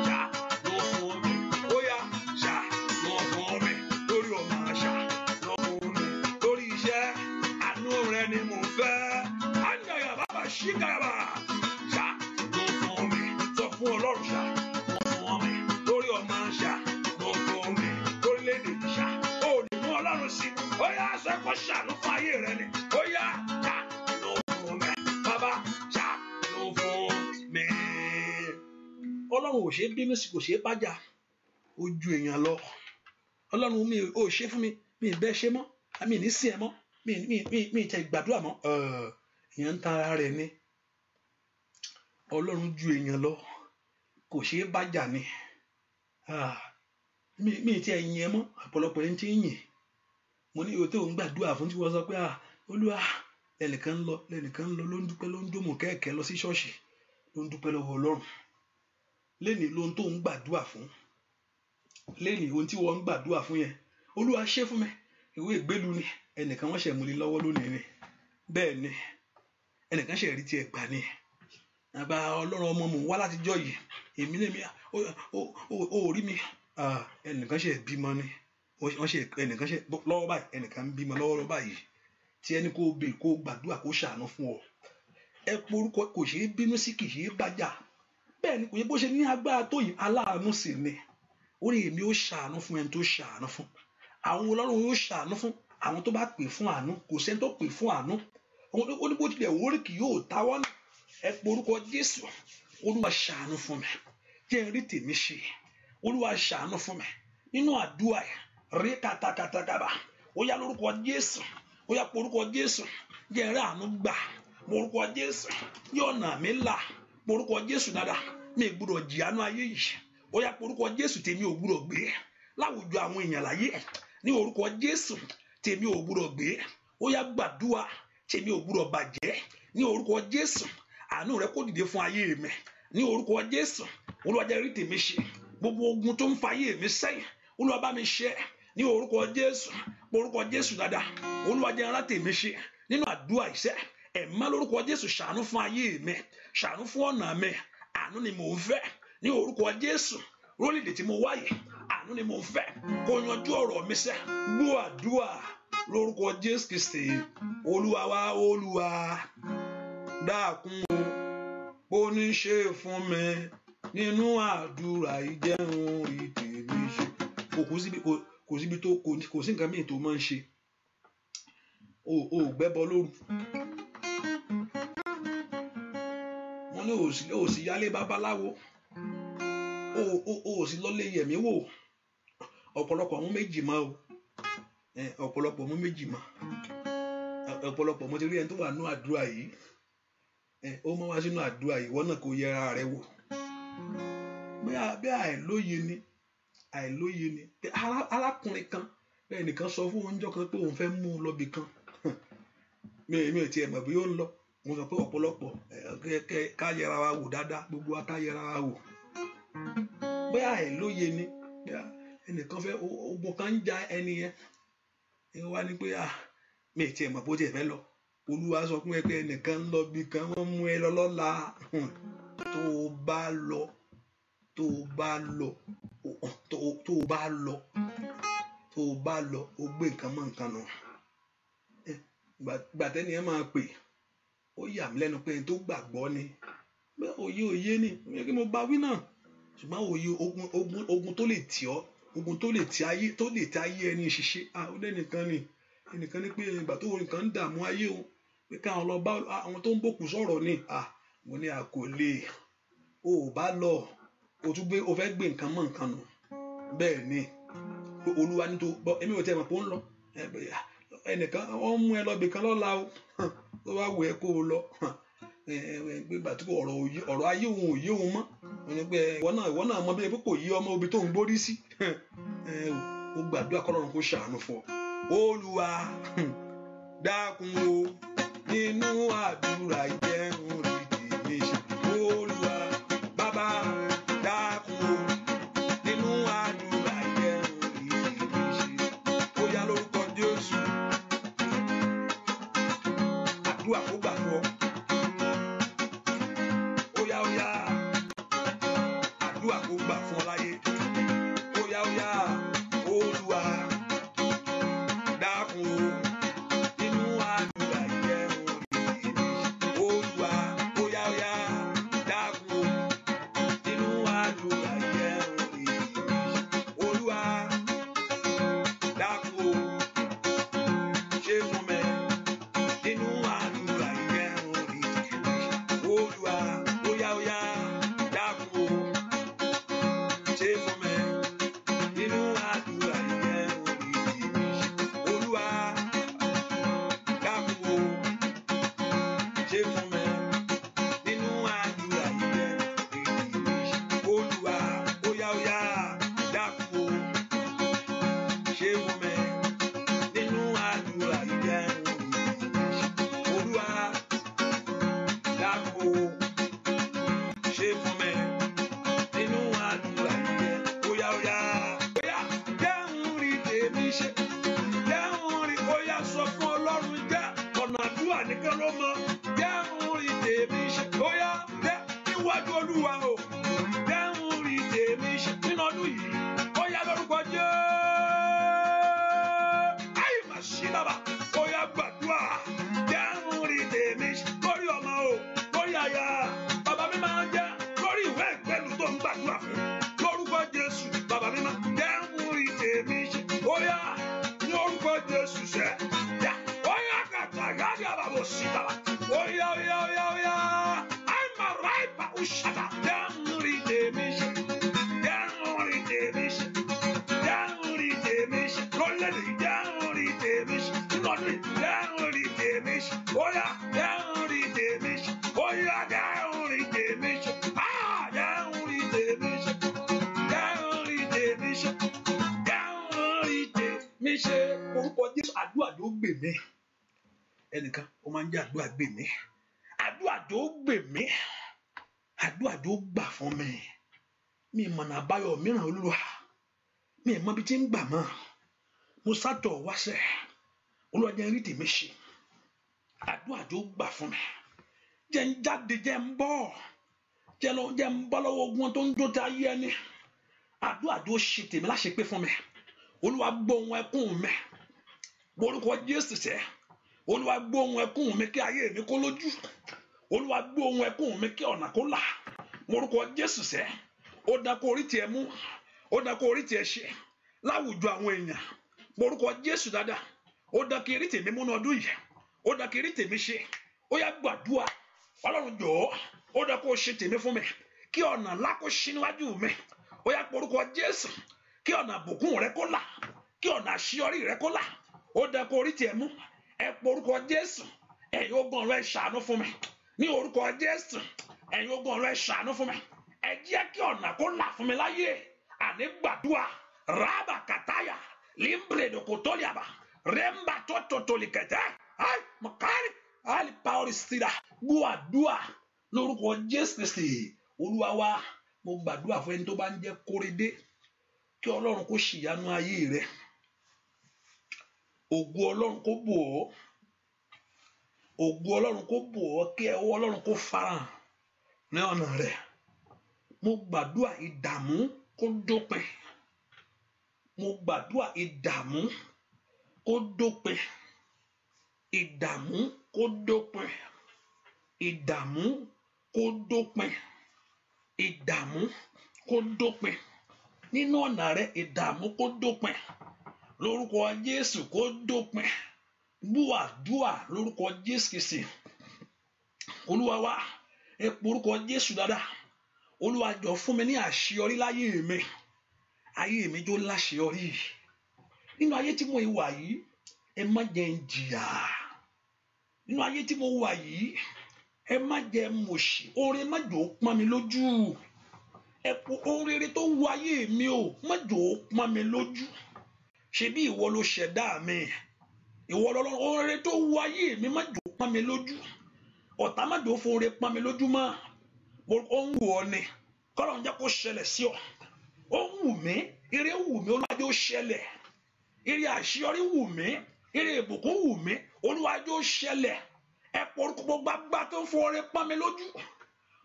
ṣàánú fún mi ó yá ṣàánú fún mi lórí ọmọ ṣàánú fún mi lórí iṣẹ́ àánú rẹ ni mo fẹ́ àndàyà bàbá ṣíkàbà ṣàánú fún mi sọ fún Ọlọ́run ṣàánú fún mi lórí ọmọ ṣàánú fún mi lórílẹ̀-èdè ó lè mú Ọlọ́run sí ó yá sọ kó ṣàánú fún ayé rẹ ni ó yá ṣàánú fún mi bàbá ṣàánú fún mi. Ọlọ́run ò ṣe é bínú sí kò ṣe é bájà ó ju èèyàn lọ Ọlọ́run mi ò ṣe fún mi mi ì bẹ́ ṣe mọ́ mi ì ní sí ẹ mọ́ mi ì tẹ gbàdúrà mọ́ èèyàn ń tan ara rẹ̀ ni Ọlọ́run ju èèyàn lọ kò ṣe é bájà ni mi ì tí ẹ yin ẹ mọ́ ọ̀pọ̀lọpọ̀ ẹni tí ń yìn mo ní ìwé tó ń gbàdúrà fún tí wọ́n sọ pé Olúwa lẹ́nìkan ń lọ ló ń dúpẹ́ ló ń dòmò kẹ́ẹ̀kẹ́ lọ sí ṣọ́ọ̀ṣì ló ń dúpẹ́ lọ́wọ́ Ọlọ́run lẹ́nìí lóhun tó ń gbàdúrà fún lẹ́nìí ohun tí wọ́n ń gbàdúrà fún yẹn Olúwa ṣe fún mi ìwé ìgbélu ni ẹnìkan wọ́n ṣẹ̀ mú lé lọ́wọ́ lónìí ni bẹ́ẹ̀ ni ẹnìkan ṣẹ̀ rí tiẹ̀ gbà ni àgbà Ọlọ́run ọmọ mò ń wá látijọ́ yìí èmi lèmi ó rí mi ẹnìkan ṣẹ̀ bímọ ni wọ́n ṣe ẹnìkan ṣẹ̀ lọ́wọ́ báyìí ẹnìkan ń bímọ lọ́wọ́ báyìí tí ẹni kó bè kó gbàdúrà kó ṣàánú fún ọ ẹ porúkọ kò ṣeé bínú sí kì í ṣeé bájà bẹ́ẹ̀ ni kò yẹ bó ṣe ní agbára tó yìí aláàánú sì ni ó ní èmi ó ṣàánú fún ẹni tó ṣàánú fún àwọn Ọlọ́run yóò ṣàánú fún àwọn tó bá pè fún àánú kò sẹ́ni tó pè fún àánú ó ní bó tilẹ̀ wórí kì yóò táwọ́ náà ẹ porúkọ Jésù Olúwa ṣàánú fún mi jẹ́ n rí tèmi ṣe Olúwa ṣàánú fún mi nínú àdúrà rí kàtàkàtàkàbà ó yá lórúkọ Jésù ó yá porúkọ Jésù jẹ́ n rí àánú gbà porúkọ Jésù yóò nà mí là porúkọ Jésù dáadáa mi gbúdọ̀ jìyànú ayé yìí ó yá porúkọ Jésù tèmi ò gbúdọ̀ gbé láwùjọ àwọn èèyàn láyé ní orúkọ Jésù tèmi ò gbúdọ̀ gbé ó yá gbàdúrà tèmi ò gbúdọ̀ bàjẹ́ ní orúkọ Jésù àánú rẹ kó dìde fún ayé mi ní orúkọ Jésù Olúwa jẹ́ rí tèmi ṣe gbogbo ogun tó ń fa ayé mi sẹ́yìn Olúwa bá mi ṣe ní orúkọ Jésù orúkọ Jésù dáadáa Olúwa jẹ́ rán tèmi ṣe nínú àdúrà iṣẹ́ ẹ̀má lórúkọ Jésù ṣàánú fún ayé mi ṣàánú fún ọ̀nà mi àánú ni mò ń fẹ́ ní orúkọ Jésù lórílẹ̀ tí mo wáyé àánú ni mò ń fẹ́ kó yanjú ọ̀rọ̀ mi sẹ́ gbọ́ àdúrà lórúkọ Jésù Kristi Olúwa wa Olúwa dákun o bó ní ṣe fún mi nínú àdúrà ìjẹun ìtèmi ṣe kò síbi tó kò sí nǹkan mìíràn tó máa ń ṣe o gbẹ́bọ lóru wọn ní o sì yálé babaláwo o sì lọlé yẹ̀mí wò ọ̀pọ̀lọpọ̀ mú méjì mọ́ o ọ̀pọ̀lọpọ̀ mú méjì mọ́ ọ̀pọ̀lọpọ̀ mo ti rí ẹni tó wà nínú àdúrà yìí ó mọ́ wá sínú àdúrà yìí wọ́n náà kò yẹra rẹ wò bí àìlóye ni arákùnrin kan bẹ́ẹ̀ nìkan sọ fún oúnjẹ kan pé òun fẹ́ mú un lọ́bì kan mi ò tiẹ̀ mọ̀ bí ó ń lọ mo sọ pé ọ̀pọ̀lọpọ̀ ká yẹra wa wò dáadáa gbogbo wa ká yẹra wa wò bí àìlóye ni ẹnìkan fẹ́ ogun kan ń ja ẹni yẹn ẹ wá ní pé mi ò tiẹ̀ mọ̀ bó tiẹ̀ fẹ́ lọ Olúwa sọ fún ẹ pé ẹnìkan ń lọ bí kan wọ́n mú ẹ lọ lọ́la tó o bá lọ o gbé nǹkan mọ́ nǹkan nù gbàtẹ́ni ẹ máa pè ó yà mí lẹ́nu pé ẹni tó gbàgbọ́ ni òye ni kí mo bá wí náà ṣùgbọ́n òye ogun tó lè tì ọ́ ogun tó lè ti ayé ẹni ṣiṣẹ́ ó lẹ́nìkan ni pé ìgbà tó nǹkan ń dààmú ayé o pé káwọn lọ bá àwọn tó ń bòkù sọ̀rọ̀ ni mo ní àkọlé o ò bá lọ o fẹ́ gbé nǹkan mọ́ nǹkan nù bẹ́ẹ̀ ni Olúwa ní tó bọ́ èmi ò tẹ́ mọ̀ pé ó ń lọ ẹnìkan wọ́n mú ẹ lọ́bì kan lọ́la o tó bá wù ẹ́ kó o lọ gbégbà tí ọ̀rọ̀ ayé òun ò yé òun mọ́ ìwọ náà mọ bí ẹ pé kò yí ọmọ obì tó ń gbórí sí ó gbàdúrà kọ́lọ́run kó ṣàánú fún ọ Olúwa dákun o nínú àdúrà ìjẹun rí tèmi ṣe Olúwa bàbá dákun o nínú àdúrà ìjẹun rí tèmi ṣe ó yá lórúkọ Jésù àdúrà kó gbà fún ọ ó yá àdúrà kó gbà fún ọ láyé ó yá Olúwa dákun o nínú àdúrà ìjẹun rí tèmi ṣe Olúwa ó yá dákun o nínú àdúrà ìjẹun rí tèmi ṣe Olúwa dákun o ṣe fún mi nínú àdúrà ìjẹun rí tèmi ṣe Olúwa ó yá dákun o ṣe fún mi nínú àdúrà ìjẹun rí tèmi ṣe Olúwa dákun o ṣe fún mi nínú àdúrà ìjẹun rí tèmi ṣe Olúwa ó yá dákun o ṣe fún mi nínú àdúrà ìjẹun rí tèmi ṣe Olúwa dákun o ṣe fún mi nínú àdúrà ìjẹun ó yá jẹun rí tèmi ṣe jẹun rí ó yá sọ fún Ọlọ́run jẹ́ ọ̀nà àdúrà nìkan ló mọ jẹun rí tèmi ṣe ó yá jẹ́ níwájú Olúwa o jẹun rí tèmi ṣe nínú ọdún yìí ó yá lórúkọ Jésù ayé mà ṣí bàbá ó yá gbàdúrà jẹun rí tèmi ṣe lórí ọmọ o lórí aya bàbá mi máa ń jẹ lórí ìwé ìgbẹ́lu tó ń gbàdúrà fún lórúkọ Jésù bàbá mi máa jẹun rí tèmi ṣe ó yá ní orúkọ Jésù ṣe yá ó yá kàtà yáàdì àbàbò sí bàbá ó yá àìmọ̀ ráìpà ó ṣàtà jẹun rí tèmi ṣe jẹun rí tèmi ṣe jẹun rí tèmi ṣe lólẹ́dẹ̀ jẹun rí tèmi ṣe lọ́dún jẹun rí tèmi ṣe ó yá jẹun rí tèmi ṣe ó yá jẹun rí tèmi ṣe jẹun rí tèmi ṣe jẹun rí tèmi ṣe jẹun rí tèmi ṣe orúkọ Jésù àdúrà ló gbè mí ẹnìkan ó máa ń jẹ́ àdúrà gbè mí àdúrà tó gbè mí àdúrà tó gbà fún mi mọ̀nà àbáyọ mìíràn Olúwa mi mọ bí tí ń gbà mọ́ mo sátọ̀ wáṣẹ́ Olúwa jẹ́ rí tèmi ṣe àdúrà tó gbà fún mi jẹ́ ń jáde jẹ́ ń bọ́ lọ́wọ́ ogun tó ń jó ta ayé ẹni àdúrà tó ṣe tèmi láṣẹ pé fún mi Olúwa gbọ́ ohùn ẹkún mi Orúkọ Jésù sẹ́. Olúwa gbọ́ ohùn ẹkún mi kí ayé mi kó lójú. Olúwa gbọ́ ohùn ẹkún mi kí ọ̀nà kó là. Orúkọ Jésù sẹ́. Ó dá kó orí tiẹ̀ mú. Ó dá kó orí tiẹ̀ ṣe. Láwùjọ àwọn èèyàn. Orúkọ Jésù dáadáa. Ó dá kí orí tèmi múnú ọdún yìí. Ó dá kí orí tèmi ṣe. Ó yá gbàdúrà. Ọlọ́run jọ̀ọ́. Ó dá kó ṣe tèmi fún mi. Kí ọ̀nà ńlá kó ṣí níwájú mi. Ó yá porúkọ Jésù. Kí ọ̀nà àbùkún rẹ kó là. Kí ọ̀nà àṣeyọrí rẹ kó là. Ó dá kó orí tiẹ̀ mú. Ẹ porúkọ Jésù. Ẹ̀yin ogun ọ̀run ẹ ṣàánú fún mi. Ní orúkọ Jésù. Ẹ̀yin ogun ọ̀run ẹ ṣàánú fún mi. Ẹ jẹ́ kí ọ̀nà kó là fún mi láyé. Àní gbàdúrà. Rábà kàtáyà. Límbredo kòtólìàbà. Rẹ́mbà tótótólìkẹ̀tẹ́. Ai mọ̀kárì. Ali pàórí síra. Gbọ́ àdúrà lórúkọ Jésù Kristi. Olúwa wa, mo gbàdúrà fún ẹni tó bá ń jẹ́ kóredé. Kí Ọlọ́run kó ṣìyanu ayé rẹ. Ògo Ọlọ́run kó bò ọ́. Ògo Ọlọ́run kó bò ọ́. Kí ọwọ́ Ọlọ́run kó farahàn ní ọ̀nà rẹ. Mo gbàdúrà ìdààmú kó dópin. Mo gbàdúrà ìdààmú kó dópin. Ìdààmú kó dópin. Ìdààmú kó dópin. Ìdààmú kó dópin. Nínú ọ̀nà rẹ ìdààmú kó dópin. Lórúkọ Jésù kó dópin. Gbọ́ àdúrà lórúkọ Jésù Kristi. Olúwa wa, ẹ porúkọ Jésù dáadáa. Olúwa jọ fún mi ní àṣeyọrí láyé mi. Ayé mi jó láṣeyọrí. Nínú ayé tí mo wà yìí, ẹ má jẹ́ n jìyà. Nínú ayé tí mo wà yìí, ẹ má jẹ́ mòṣì. Oore má jò pọ́n mi lójú. Ẹ po ohun rere tó wọ ayé mi o, má jò pọ́n mi lójú. Ṣebí ìwọ ló ṣẹ̀dá mi. Ìwọ lọ́lọ́run. Ohun rere tó wọ ayé mi má jò pọ́n mi lójú. Ọ̀tá má jò fún oore pọ́n mi lójú mọ́. Ó ń wù ọ́ ni. Kọ́lọ́run jẹ́ kó ṣẹlẹ̀ sí ọ. Ó ń wù mí. Ire wù mí. Olúwa jẹ́ ó ṣẹlẹ̀. Ire àṣeyọrí wù mí. Ire ìbùkún wù mí. Olúwa jẹ́ ó ṣẹlẹ̀. Ẹ porúkọ gbogbo agbá tó ń fún oore pọ́n mi lójú.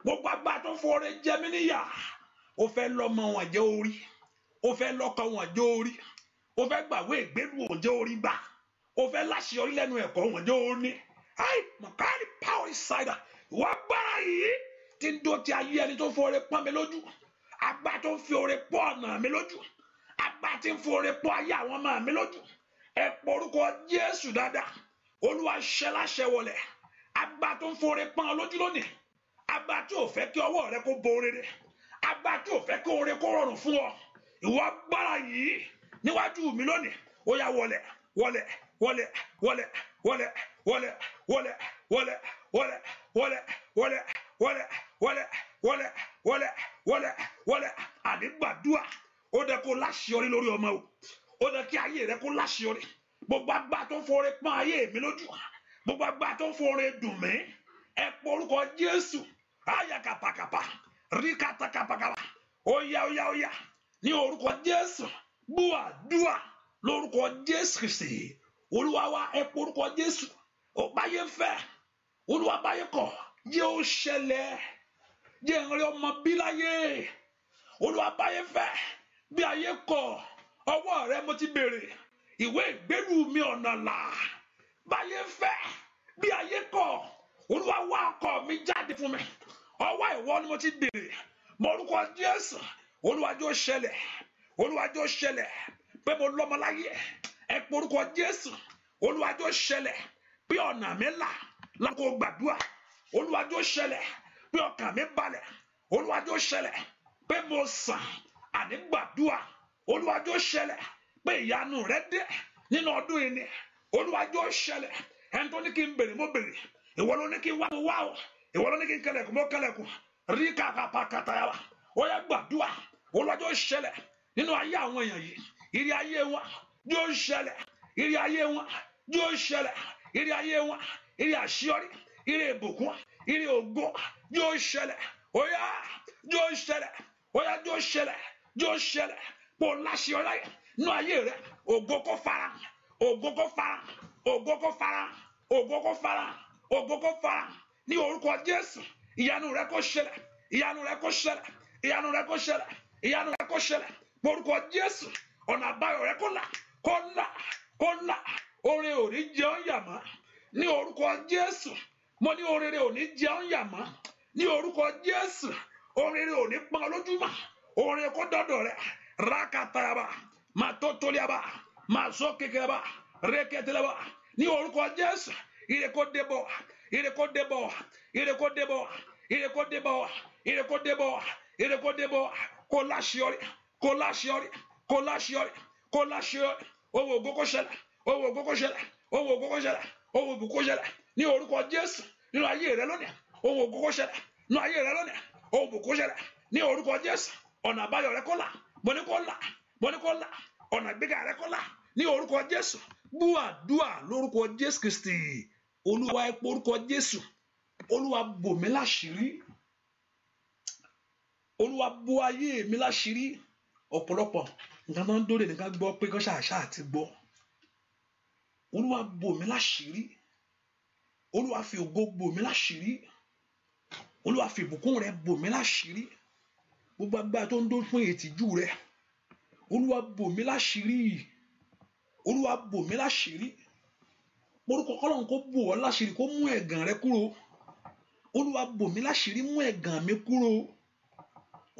Gbogbo agbá tó ń fún oore jẹ mí níyà. Ó fẹ́ lọ́mọ wọn jẹ́ orí. Ó fẹ́ lọ́kọ wọn jẹ́ orí. Ó fẹ́ gbàwé ìgbélú wọn jẹ́ orí gbà. Ó fẹ́ láṣeyọrí lẹ́nu ẹ̀kọ́ wọn jẹ́ orí. Ai mọ̀kárì power insider. Ìwọ agbára yìí tí ń dó ti ayé ẹni tó fún oore pọ́n mi lójú. Agbá tó ń fi oore pọ́ ọ̀nà mi lójú. Agbá tí ń fún oore pọ́ ayé àwọn ọmọ mi lójú. Ẹ porúkọ Jésù dáadáa. Olúwa ṣẹ́ láṣẹ wọlẹ̀. Agbá tó ń fún oore pọ́n ọ lójú lónìí. Agbá tí ò fẹ́ kí ọwọ́ rẹ kó bo rere. Agbá tí ò fẹ́ kí oore kó rọrùn fún ọ. Ìwọ agbára yìí níwájú mi lónìí. Ó yá wọlẹ̀ wọlẹ̀ wọlẹ̀ wọlẹ̀ wọlẹ̀ wọlẹ̀ wọlẹ̀ wọlẹ̀ wọlẹ̀ wọlẹ̀ wọlẹ̀ wọlẹ̀ wọlẹ̀ wọlẹ̀ wọlẹ̀ wọlẹ̀ wọlẹ̀. Àní gbàdúrà. Ó dẹ kó láṣeyọrí lórí ọmọ o. Ó dẹ kí ayé rẹ kó láṣeyọrí. Gbogbo agbá tó ń foore pọ́n ayé mi lójú. Gbogbo agbá tó ń foore dùn mí. Ẹ porúkọ Jésù. Aya kàpàkàpà. Rí kàtàkàpàkàpà. Ó yá ó yá ó yá. Ní orúkọ Jésù. Gbọ́ àdúrà lórúkọ Jésù Kristi. Olúwa wa, ẹ porúkọ Jésù. Ó báyé fẹ́. Olúwa báyé kọ̀. Jẹ́ ó ṣẹlẹ̀. Jẹ́ ìrìn ọmọ bí láyé. Olúwa báyé fẹ́. Bí ayé kọ̀. Ọwọ́ rẹ mo ti béèrè. Ìwé ìgbélú mi ọ̀nà là. Báyé fẹ́. Bí ayé kọ̀. Olúwa wá ọkọ mi jáde fún mi. Ọwọ́ ìwọ ni mo ti béèrè. Mórúkọ Jésù. Olúwa jẹ́ ó ṣẹlẹ̀. Olúwa jẹ́ ó ṣẹlẹ̀. Pé mo lọ́mọ láyé. Ẹ porúkọ Jésù. Olúwa jẹ́ ó ṣẹlẹ̀. Bí ọ̀nà mi là. Lákò gbàdúrà. Olúwa jẹ́ ó ṣẹlẹ̀. Bí ọkàn mi balẹ̀. Olúwa jẹ́ ó ṣẹlẹ̀. Pé mo sàn. Àní gbàdúrà. Olúwa jẹ́ ó ṣẹlẹ̀. Pé ìyanu rẹ dé nínú ọdún yìí ni. Olúwa jẹ́ ó ṣẹlẹ̀. Ẹni tó ní kí n béèrè mo béèrè. Ìwọ ló ní kí n wá mo wá o. Ìwọ ló ní kí n kẹlẹ̀kùn mo kẹlẹ̀kùn. Rí kàkàpàkàtà yà wá. Ó yá gbàdúrà. Olúwa jẹ́ ó ṣẹlẹ̀ nínú ayé àwọn èèyàn yìí. Ire ayé wọn yóò ṣẹlẹ̀. Ire ayé wọn yóò ṣẹlẹ̀. Ire ayé wọn. Ire àṣeyọrí. Ire ìbùkún. Ire ògo yóò ṣẹlẹ̀. Ó yá yóò ṣẹlẹ̀. Ó yá yóò ṣẹlẹ̀. Yóò ṣẹlẹ̀. Kò láṣeyọrí láyé nínú ayé rẹ. Ògo kó farahàn. Ògo kó farahàn. Ògo kó farahàn. Ògo kó farahàn. Ògo kó farahàn. Ní orúkọ Jésù. Ìyanu rẹ kó ṣẹlẹ̀. Ìyanu rẹ kó ṣẹlẹ̀. Ìyanu rẹ kó ṣẹlẹ̀. Ìyanu rẹ kó ṣẹlẹ̀. Orúkọ Jésù. Ọ̀nà àbáyọ rẹ kó là. Kó là. Kó là. oore ò ní jẹ ọ́ yà mọ́ ní orúkọ Jésù. Mo ní oore rẹ̀ ò ní jẹ ọ́ yà mọ́ ní orúkọ Jésù. Oore rẹ̀ ò ní pọ́n lójúmọ́. Oore kó dọ́dọ̀ rẹ̀ rákàtàyàbá máa tó tóliàbá máa sọ kékeré rékételébá ní orúkọ Jésù. Ire kó débọ̀, ire kó débọ̀, ire kó débọ̀, ire kó débọ̀, ire kó débọ̀, ire kó débọ̀. Kó láṣeyọrí, kó láṣeyọrí, kó láṣeyọrí, kó láṣeyọrí. Owó ògo kó ṣẹlẹ̀, owó ògo kó ṣẹlẹ̀, owó ògo kó ṣẹlẹ̀, owó ògo kó ṣẹlẹ̀ ní orúkọ Jésù. Nínú ayé rẹ lónìí, owó ògo kó ṣẹlẹ̀ nínú ayé rẹ lónìí, owó ògo kó ṣẹlẹ̀ ní orúkọ Jésù. Ọ̀nà àbáyọ rẹ kó là, mo ní kó là, mo ní kó là, ọ̀nà ìgbéga rẹ kó là ní orúkọ Jésù. Gbọ́ àdúà lórúkọ Jésù Kristi. Olúwa ẹ pé orúkọ Jésù. Olúwa bò mí láṣìírí. Olúwa bò ayé mi láṣìírí. Ọ̀pọ̀lọpọ̀ nǹkan tó ń dóde nìkan gbọ́ pé kó ṣàṣà àti gbọ́. Olúwa bò mí láṣìírí. Olúwa fi ògo bò mí láṣìírí. Olúwa fi ìbùkún rẹ bò mí láṣìírí. Gbogbo agbára tó ń dó fún ìtìjú rẹ, Olúwa bò mí láṣìírí. Olúwa bò mí láṣìírí. Orúkọ Ọlọ́run kó bò ọ́ láṣìírí, kó mú ẹ̀gàn rẹ kúrò. Olúwa bò mí láṣìírí, mú ẹ̀gàn mi kúrò.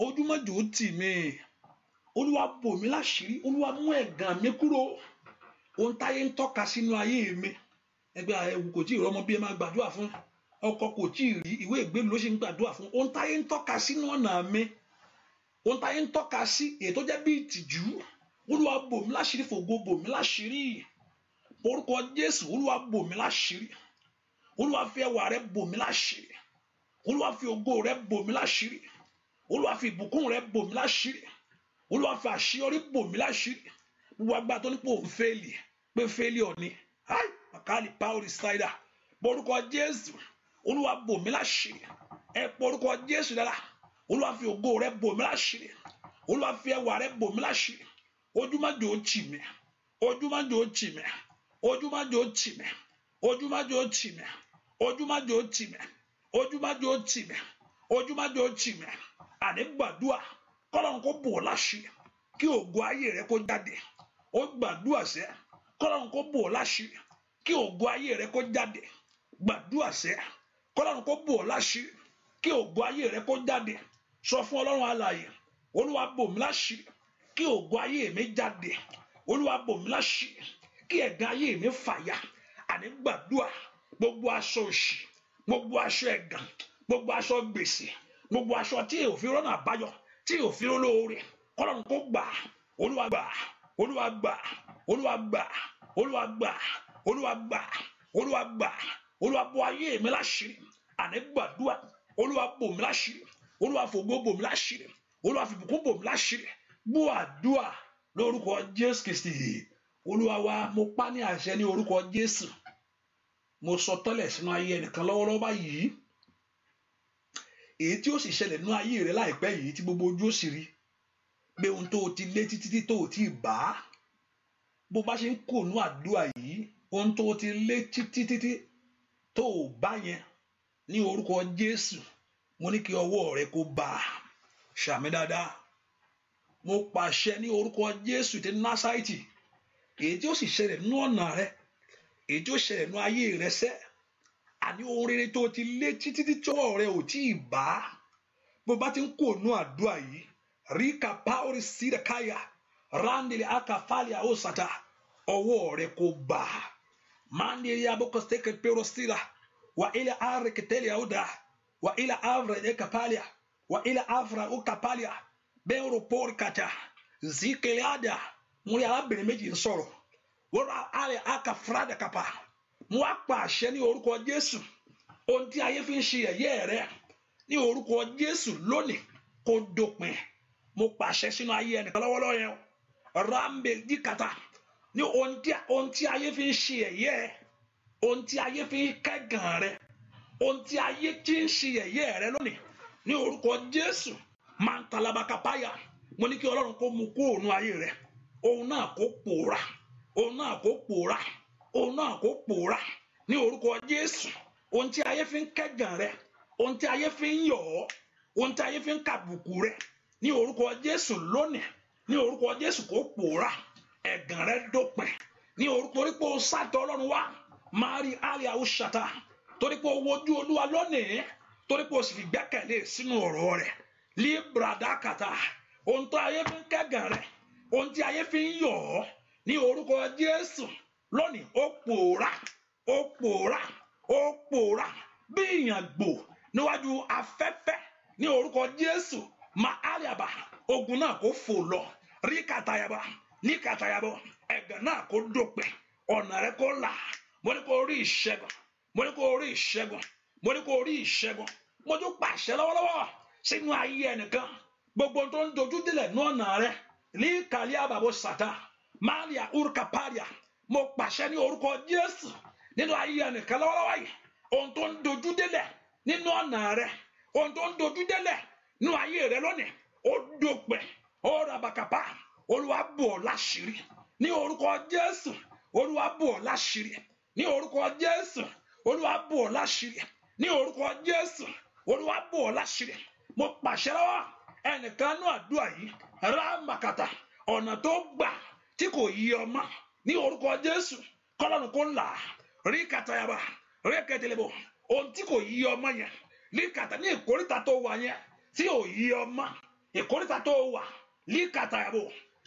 Ojúmọ́jò tì mí. Olúwa bò mí láṣìírí. Olúwa mú ẹ̀gàn mi kúrò. Ohun táyé ń tọ́ka sínú ayé mi. Ẹgbẹ́ ẹ̀wù kò tí ì rọ́mọ bí ẹ máa gbàdúrà fún. Ọkọ kò tí ì rí, ìwé ìgbélú ló ṣe ń gbàdúrà fún. Ohun táyé ń tọ́ka sínú ọ̀nà mi. Ohun táyé ń tọ́ka sí èyí tó jẹ́ bí ìtìjú. Olúwa bò mí láṣìírí, fògo bò mí láṣìírí. Orúkọ Jésù. Olúwa bò mí láṣìírí. Olúwa fi ẹwà rẹ bò mí láṣìírí. Olúwa fi ògo rẹ bò mí láṣìírí. Olúwa fi ìbùkún rẹ bò mí láṣìírí. Olúwa fi àṣeyọrí bò mí láṣìírí. Gbogbo agbára tó ní pé òun fẹ́ẹ̀lì, pé fẹ́ẹ̀lì ọ̀ni. Ai makali power slider. Orúkọ Jésù. Olúwa bò mí láṣìírí. Ẹ pọ orúkọ Jésù dára. Olúwa fi ògo rẹ bò mí láṣìírí. Olúwa fi ẹwà rẹ bò mí láṣìírí. Ojúmọ́jò tì mí. Ojúmọ́jò tì mí. Ojúmọ́jò tì mí. Ojúmọ́jò tì mí. Ojúmọ́jò tì mí. Ojúmọ́jò tì mí. Ojúmọ́jò tì mí. Àní gbàdúrà k'Ọlọ́run kó bò ọ́ láṣìírí, kí ògo ayé rẹ kó jáde. Ó gbàdúrà sẹ́ k'Ọlọ́run kó bò ọ́ láṣìírí, kí ògo ayé rẹ kó jáde. Gbàdúrà sẹ́ k'Ọlọ́run kó bò ọ́ láṣìírí, kí ògo ayé rẹ kó jáde. Sọ fún Ọlọ́run alààyè. Olúwa bò mí láṣìírí, kí ògo ayé mi jáde. Olúwa bò mí láṣìírí, kí ẹ̀gàn ayé mi fàya. Àní gbàdúrà gbogbo aṣọ òṣì, gbogbo aṣọ ẹ̀gàn, gbogbo aṣọ gbèsè, gbogbo aṣọ tí ò fi rọ́nà àbáyọ, tí ò fi olóore, k'Ọlọ́run kó gbà. Olúwa gbà. Olúwa gbà. Olúwa gbà. Olúwa gbà. Olúwa gbà. Olúwa gbà. Olúwa bò ayé mi láṣìírí. Àní gbàdúrà. Olúwa bò mí láṣìírí. Olúwa fògo bò mí láṣìírí. Olúwa fi ìbùkún bò mí láṣìírí. Gbọ́ àdúrà lórúkọ Jésù Kristi. Olúwa wa, mo pa ní àṣẹ ní orúkọ Jésù. Mo sọ tẹ́lẹ̀ sínú ayé ẹnìkan lọ́wọ́lọ́wọ́ báyìí. Èyí tí ó sì ṣẹlẹ̀ nínú ayé rẹ láìpẹ́ yìí, tí gbogbo ojú ó sì rí, pé ohun tó ti lé títí tó ti bá, bó bá ṣe ń kó nú àdúrà yìí, ohun tó ti lé títí tó bá yẹn, ní orúkọ Jésù, mo ní kí ọwọ́ rẹ kó bá. Ṣàmì dáadáa. Mo pàṣẹ ní orúkọ Jésù ti Násárẹ́tì, èyí tí ó sì ṣẹlẹ̀ nínú ọ̀nà rẹ, èyí tí ó ṣẹlẹ̀ nínú ayé rẹ sẹ́, àní ohun rere tó ti lé títí tí ọwọ́ rẹ ò tí ì bá, bó bá ti ń kó nú àdúrà yìí, ríkà páórí sídàkáyà rándìlì àkàfàlì àwòsàtà, ọwọ́ rẹ kó bá. Mandiri abokosteke perostila wa ila ariketeli auda wa ila avra ekapalia wa ila avra ukapalia bero porkata zikeliada. Mo rí arábìnrin méjì ń sọ̀rọ̀, wọ́n rà alẹ́ akafrada kapa. Mo wá pa àṣẹ ní orúkọ Jésù. Ohun tí ayé fi ń ṣe ẹ̀yẹ rẹ, ní orúkọ Jésù lónìí kó dópin. Mo pa àṣẹ sínú ayé ẹnìkan lọ́wọ́lọ́wọ́ yẹn. Rambe dikata. Ní ohun tí ayé fi ń ṣe ẹ̀yẹ, ohun tí ayé fi ń kẹ́gàn rẹ, ohun tí ayé ti ń ṣe ẹ̀yẹ rẹ lónìí, ní orúkọ Jésù máa ń talabakapáyà. Mo ní kí Ọlọ́run kó mú kúrò nínú ayé rẹ. Ohun náà kó pòórá. Ohun náà kó pòórá. Ohun náà kó pòórá ní orúkọ Jésù. Ohun tí ayé fi ń kẹ́gàn rẹ, ohun tí ayé fi ń yọ̀ ọ́, ohun tí ayé fi ń kàbùkù rẹ, ní orúkọ Jésù lónìí, ní orúkọ Jésù kó pòórá. Ẹ̀gàn rẹ dópin. ní orúkọ torí pé o sátọ Ọlọ́run wá mari alia oṣata torí pé o wojú Olúwa lónìí torí pé o sì fi gbẹ́kẹ̀lé sínú ọ̀rọ̀ rẹ̀ libradakata ohun tó ayé fi ń kẹ́gàn rẹ̀ ohun tí ayé fi ń yọ̀ ọ́ ní orúkọ Jésù lónìí ó pòórá ó pòórá ó pòórá bí ìyàngbò níwájú afẹ́fẹ́ ní orúkọ Jésù maaliaba ogun náà kó fò lọ rí kàtàyàbọ ní kàtàyàbọ ẹ̀gàn náà kó dópin ọ̀nà rẹ kó là mo ní kó rí ìṣẹ́gun mo ní kó rí ìṣẹ́gun mo ní kó rí ìṣẹ́gun mo tún pàṣẹ lọ́wọ́lọ́wọ́ sínú ayé ẹnìkan gbogbo tó ń dojú délẹ̀ ní ọ̀nà rẹ ní kàlíà bàbá sàtà máàlìà urkaparia mo pàṣẹ ní orúkọ Jésù nínú ayé ẹnìkan lọ́wọ́lọ́wọ́ yìí ohun tó ń dojú délẹ̀ nínú ọ̀nà rẹ ohun tó ń dojú délẹ̀ nínú ayé rẹ lónìí ó dópin ó rabakapa Olúwa bò ọ́ láṣìírí ní orúkọ Jésù Olúwa bò ọ́ láṣìírí ní orúkọ Jésù Olúwa bò ọ́ láṣìírí ní orúkọ Jésù Olúwa bò ọ́ láṣìírí mo pàṣẹ lọ́wọ́ ẹnìkan náà àdúrà yìí rámàkàtà ọ̀nà tó gbà tí kò yí ọmọ ní orúkọ Jésù kọ́lọ́nù kó là rí kàtàyàbà rí kẹtẹlẹbọ ohun tí kò yí ọmọ yẹn ní kàtà ní ìkórìtà tó wà yẹn tí ò yí ọmọ ìkórìtà tó wà ní kàtàyàbọ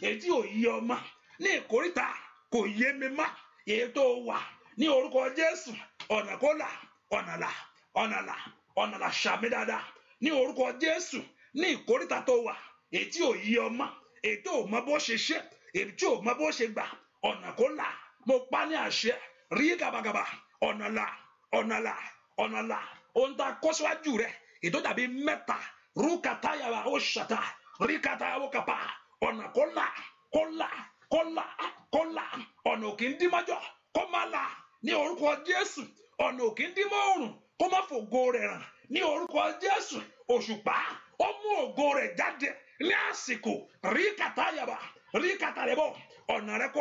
èyí tí ò yí ọmọ ní ìkórìtà kò yé mi má èyí tó wà ní orúkọ Jésù ọ̀nà kó là ọ̀nà là ọ̀nà là ọ̀nà là ṣàmì dáadáa ní orúkọ Jésù ní ìkórìtà tó wà èyí tí ò yí ọmọ èyí tó mọ bó ṣe ṣe èyí tí ò mọ bó ṣe gbà ọ̀nà kó là mo pa ní àṣẹ rí gàbàgàbà ọ̀nà là ọ̀nà là ọ̀nà là ohun tá a kọ́ síwájú rẹ̀ ètò dàbí mẹ́ta rúkàtàyàwó ó ṣàtà rí kàtàyàwó kàpà ọ̀nà kó là kó là kó là kó là ọ̀nà òkè ń dí májọ kó má là ní orúkọ Jésù ọ̀nà òkè ń dí mọ́ òrùn kó má fògo rẹ̀ ràn ní orúkọ Jésù òṣùpá ó mú ògo rẹ̀ jáde ní àsìkò rí kàtàyàbà rí kàtàyàbọ̀ ọ̀nà rẹ̀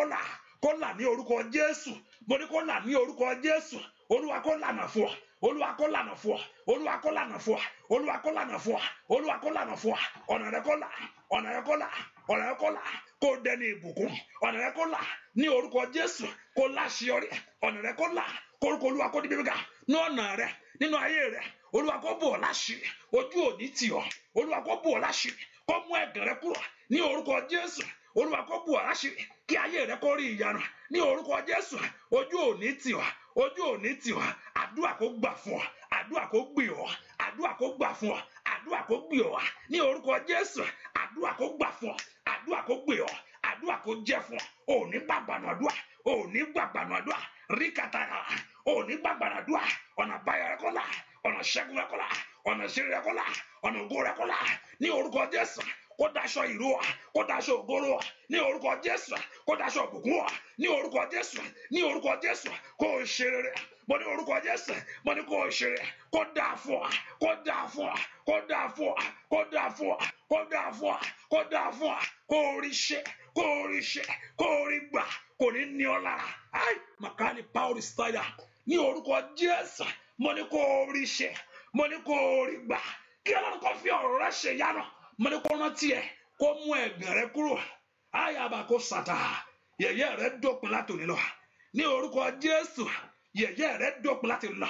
kó là ní orúkọ Jésù mo ní kó là ní orúkọ Jésù Olúwa kó lànà fún ọ Olúwa kó lànà fún ọ Olúwa kó lànà fún ọ Olúwa kó lànà fún ọ Olúwa kó lànà fún ọ ọ̀nà rẹ̀ kó là ọ̀nà rẹ̀ kó là ọ̀nà rẹ̀ kó là kó dẹni ìbùkún ọ̀nà rẹ̀ kó là ní orúkọ Jésù kó láṣeyọrí ọ̀nà rẹ̀ kó là kórúkọ Olúwa kó di bíbí ga ní ọ̀nà rẹ̀ nínú ayé rẹ̀ Olúwa kó bò ọ́ láṣìírí ojú òní tì ọ́ Olúwa kó bò ọ́ láṣìírí kó mú ẹ̀gàn rẹ̀ kúrò ní orúkọ Jésù Olúwa kó bò ọ́ láṣìírí kí ayé rẹ̀ kó rí ìyanu ní orúkọ Jésù ojú òní tì ọ́ ojú òní tì ọ́ àdúrà kó gbà fún ọ àdúrà kó gbì ọ́ àdúrà kó gbà fún ọ àdúrà kó gbì ọ́ ní orúkọ Jésù àdúrà kó gbà fún ọ àdúrà kó gbì ọ́ àdúrà kó jẹ́ fún ọ òní gbàgbànú àdúrà òní gbàgbànú àdúrà rí kàtàkà òní gbàgbànú àdúrà ọ̀nà báyọ̀ rẹ̀ kó là ọ̀nà ṣẹ́gun rẹ̀ kó là ọ̀nà ìṣeré rẹ̀ kó là ọ̀nà ògo rẹ̀ kó là ní orúkọ Jésù kó daṣọ ìró wa kó daṣọ ògóró wa ní orúkọ Jésù kó daṣọ òkùnkùn wa ní orúkọ Jésù ní orúkọ Jésù kó o ṣe rere mo ní orúkọ Jésù mo ní kó o ṣe rere kó dáa fún wa kó dáa fún wa kó dáa fún wa kó dáa fún wa kó dáa fún wa kó dáa fún wa kó o rí ṣe kó o rí ṣe kó o rí gbà kò ní ní ọ lára ai makali paul style ní orúkọ Jésù mo ní kó o rí ṣe mo ní kó o rí gbà kí Ọlọ́run kó fi ọ̀rọ̀ rẹ̀ ṣe yánu mo ní kó rántí ẹ kó mú ẹ̀gàn rẹ kúrò ayaba kó sàtà yẹ̀yẹ́ rẹ dópin látòní lọ ní orúkọ Jésù yẹ̀yẹ́ rẹ dópin látòní lọ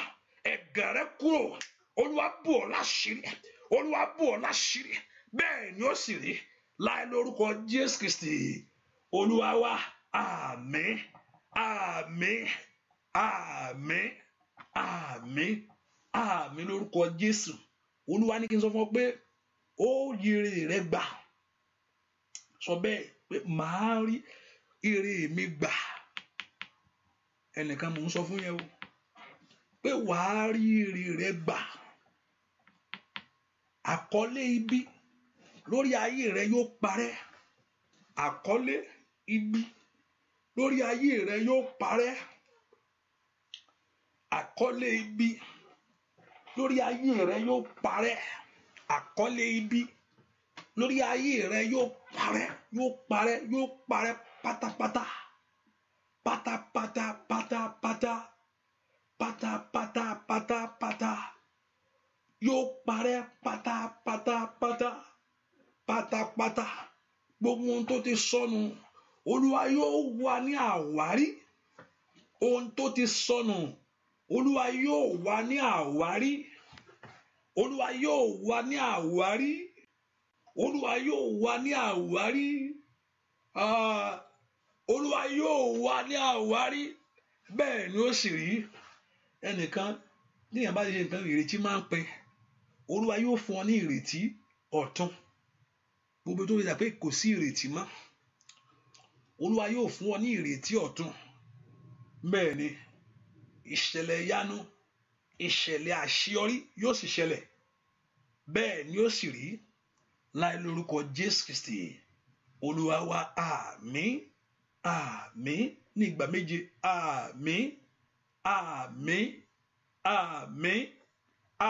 ẹ̀gàn rẹ kúrò Olúwa bò ọ́ láṣìírí Olúwa bò ọ́ láṣìírí bẹ́ẹ̀ ni ó sì rí láì lórúkọ Jésù Kristi Olúwa wa àmín àmín àmín àmín àmín lórúkọ Jésù Olúwa ní kí n sọ fún ọ pé ó yèrè rẹ gbà sọ bẹ́ẹ̀ pé màá rí èrè mi gbà ẹnìkan mò ń sọ fún yẹn o pé wàá rí èrè rẹ gbà àkọlé ibi lórí ayé rẹ yóò parẹ́ àkọlé ibi lórí ayé rẹ yóò parẹ́ àkọlé ibi lórí ayé rẹ yóò parẹ́ àkọlé ibi lórí ayé rẹ yóò parẹ́ yóò parẹ́ yóò parẹ́ pátápátá pátápátá pátápátá pátápátá pátápátá yóò parẹ́ pátápátá pátápátá gbogbo ohun tó ti sọnù Olúwa yóò wà ní àwárí ohun tó ti sọnù Olúwa yóò wá ní àwárí. Olúwa yóò wá ní àwárí. Olúwa yóò wá ní àwárí. Olúwa yóò wá ní àwárí. Bẹ́ẹ̀ ni ó sì rí. Ẹnìkan ní ìyàbá ṣe nǹkan ìrètí máa ń pẹ́. Olúwa yóò fún ọ ní ìrètí ọ̀tun. Gbogbo tó rí pé kò sí ìrètí mọ́. Olúwa yóò fún ọ ní ìrètí ọ̀tun. Bẹ́ẹ̀ ni ìṣẹ̀lẹ̀ ìyanu, ìṣẹ̀lẹ̀ àṣeyọrí yóò sì ṣẹlẹ̀. Bẹ́ẹ̀ ni ó sì rí láì lórúkọ Jésù Kristi Olúwa wa. Àmín, àmín ní ìgbà méje. Àmín, àmín, àmín,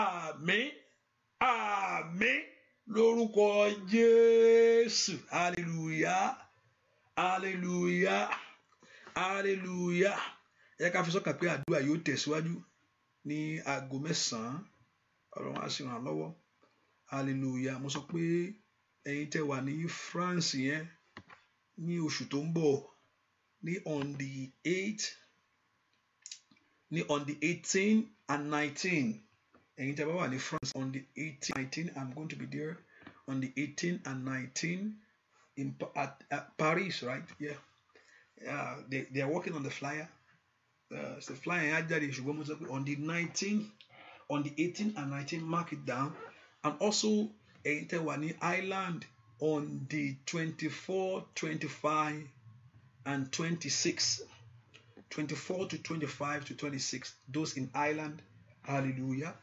àmín, àmín lórúkọ Jésù. Hallelujah, hallelujah, hallelujah. Ẹ ká fi sọ́kàn pé àdúrà yóò tẹ̀síwájú ní aago 9. Ọlọ́run á sì ràn lọ́wọ́. Hallelujah. Mo sọ pé ẹ̀yin tẹ́ wà ní France yẹn ní oṣù tó ń bọ̀ ní on the 18 and 19. Ẹ̀yin tẹ́ bá wà ní France on the 18, 19, I'm going to be there on the 18 and 19 at Paris, right? Yeah. They are working on the flyer. So flyer yẹn á jáde ṣùgbọ́n mo sọ pé on the 19, on the 18 and 19, mark it down. And also ẹ̀yin tẹ́ wà ní Ireland on the 24, 25 and 26. 24 to 25 to 26. Those in Ireland. Hallelujah.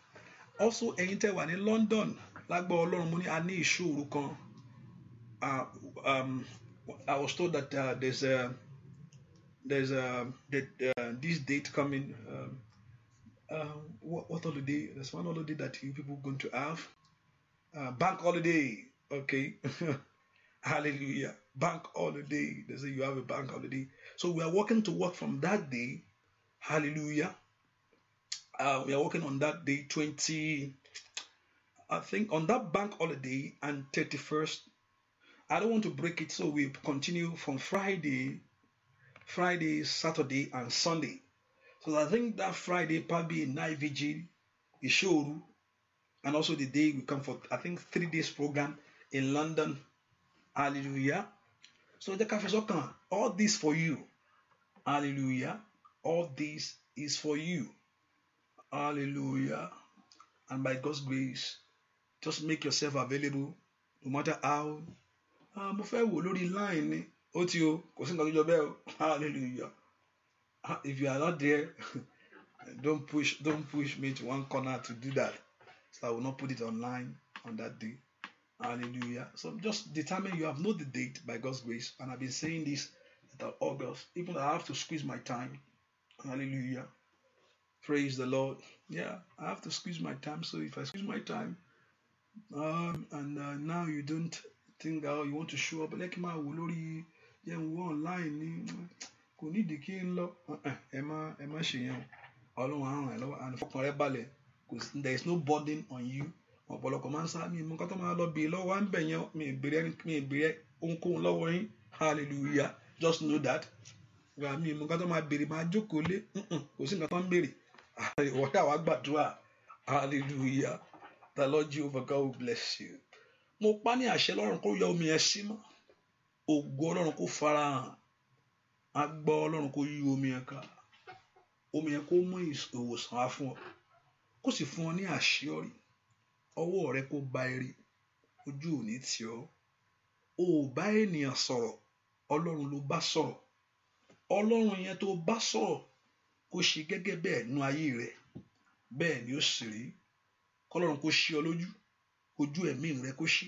Also ẹ̀yin tẹ́ wà ní London lágbà Ọlọ́run mo ní a ní ìṣòro kan. I was told that there's this date coming. What holiday? There's one holiday that you people are going to have. Bank holiday. Okay. Hallelujah. Bank holiday. They say you have a bank holiday. So we are working to work from that day. Hallelujah. We are working on that day 20. I think on that bank holiday and 31st. I don't want to break it, so we continue from Friday, Saturday, and Sunday. So I think that Friday probably a night vigil, a show, and also the day we come for, I think 3 days program in London. Hallelujah. So the cafe sokan, all this for you. Hallelujah. All this is for you. Hallelujah. And by God's grace, just make yourself available, no matter how. Mo fẹ́ wò lórí line ni ó ti o kò sí nǹkan tó jọ bẹ́ẹ̀ o. Hallelujah. If you are not there, don't push me to one corner to do that. So I will not put it online on that day. Hallelujah. So just determine you have known the date by God's grace, and I've been saying this until August. Even I have to squeeze my time. Hallelujah. Praise the Lord. Yeah, I have to squeeze my time. So if I squeeze my time, and now you don't think you want to show up, like my wolori, yeah, online ni kò ní di kí n lọ. Ẹ má ṣe yẹn o. Ọlọ́run á ràn ẹ́ lọ́wọ́ and fọkàn rẹ balẹ̀. There is no burden on you. Ọ̀pọ̀lọpọ̀ máa ń sá mi mú kátó máa lọ bí lọ́wọ́ à ń bẹ̀ yẹn mi ìbéèrè ohunkóhun lọ́wọ́ yín. Hallelujah. Just know that. Mi mú kátó máa béèrè máa jókòó lé. Kò sí nǹkan tó ń béèrè. Wọ́n yà wá gbàdúrà. Hallelujah. The Lord Jehovah God will bless you. Mo pa ní àṣẹ lọ́rùn kó yọ omi ẹ sí mọ́. Ògo Ọlọ́run kó farahàn. Agbọ́ Ọlọ́run kó yí omi ẹ ká. Omi ẹ kó mú ìwòsàn wá fún ọ. Kó sì fún ọ ní àṣeyọrí. Ọwọ́ rẹ kó bá ire. Ojú ò ní tì ọ́. O ò bá ènìyàn sọ̀rọ̀. Ọlọ́run ló bá sọ̀rọ̀. Ọlọ́run yẹn tó bá sọ̀rọ̀ kó ṣe gẹ́gẹ́ bẹ́ẹ̀ nú ayé rẹ. Bẹ́ẹ̀ ni ó sì rí. Kọ́lọ́run kó ṣí ọ lójú. Ojú ẹ̀mí rẹ kó ṣí.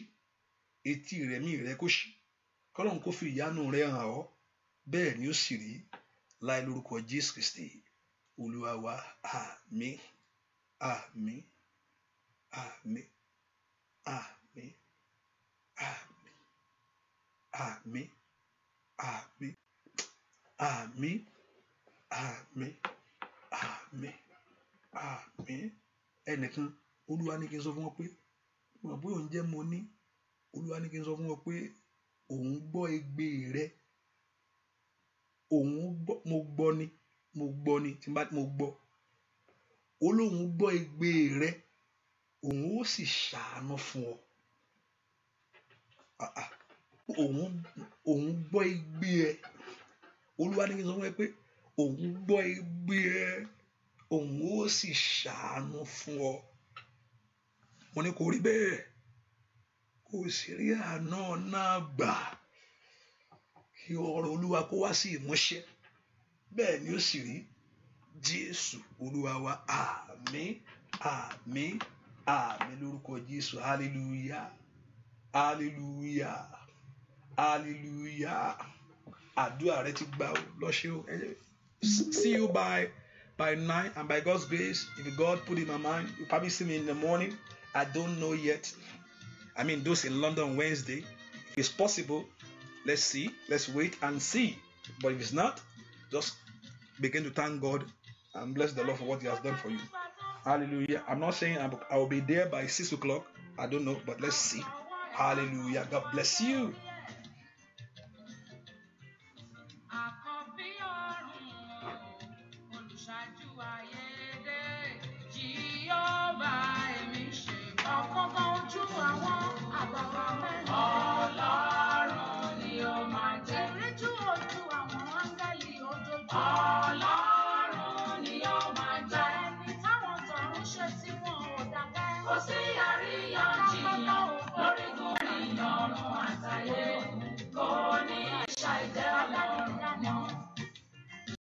Etí ẹ̀mí rẹ kó ṣí. Kọ́lọ́run kó fi ìyanu rẹ hàn ọ́. Bẹ́ẹ̀ ni ó sì rí. Láì lórúkọ Jésù Kristi Olúwa wa. Àmín. Àmín. Àmín. Àmín. Àmín. Àmín. Àmín. Àmín. Àmín. Àmín. Ẹnìkan Olúwa ní kí n sọ fún wọn pé mo bóyá òun jẹ́ mo ní. Olúwa ní kí n sọ fún wọn pé òun gbọ́ igbe rẹ. Mo gbọ́ ni mo gbọ́ ni tí n bá mo gbọ́ ó lóun gbọ́ igbe rẹ òun ó sì ṣàánú fún ọ. Òun gbọ́ igbe ẹ. Olúwa ní kí n sọ fún ẹ pé òun gbọ́ igbe ẹ òun ó sì ṣàánú fún ọ. Mo ní kò rí bẹ́ẹ̀ kò sì rí àánú náà gbà kí ọ̀rọ̀ Olúwa kó wá sí ìmúṣẹ. Bẹ́ẹ̀ ni ó sì rí. Jésù Olúwa wa, àmín àmín àmín lórúkọ Jésù. Hallelujah hallelujah hallelujah. Àdúrà rẹ ti gbà ó lọ́ṣẹ́ o. See you by 9, and by God's grace, if God put in my mind, you probably see me in the morning. I don't know yet. I mean, those in London Wednesday. If it's possible, let's see. Let's wait and see. But if it's not, just begin to thank God and bless the Lord for what He has done for you. Hallelujah. I'm not saying I will be there by 6 o'clock. I don't know, but let's see. Hallelujah. God bless you.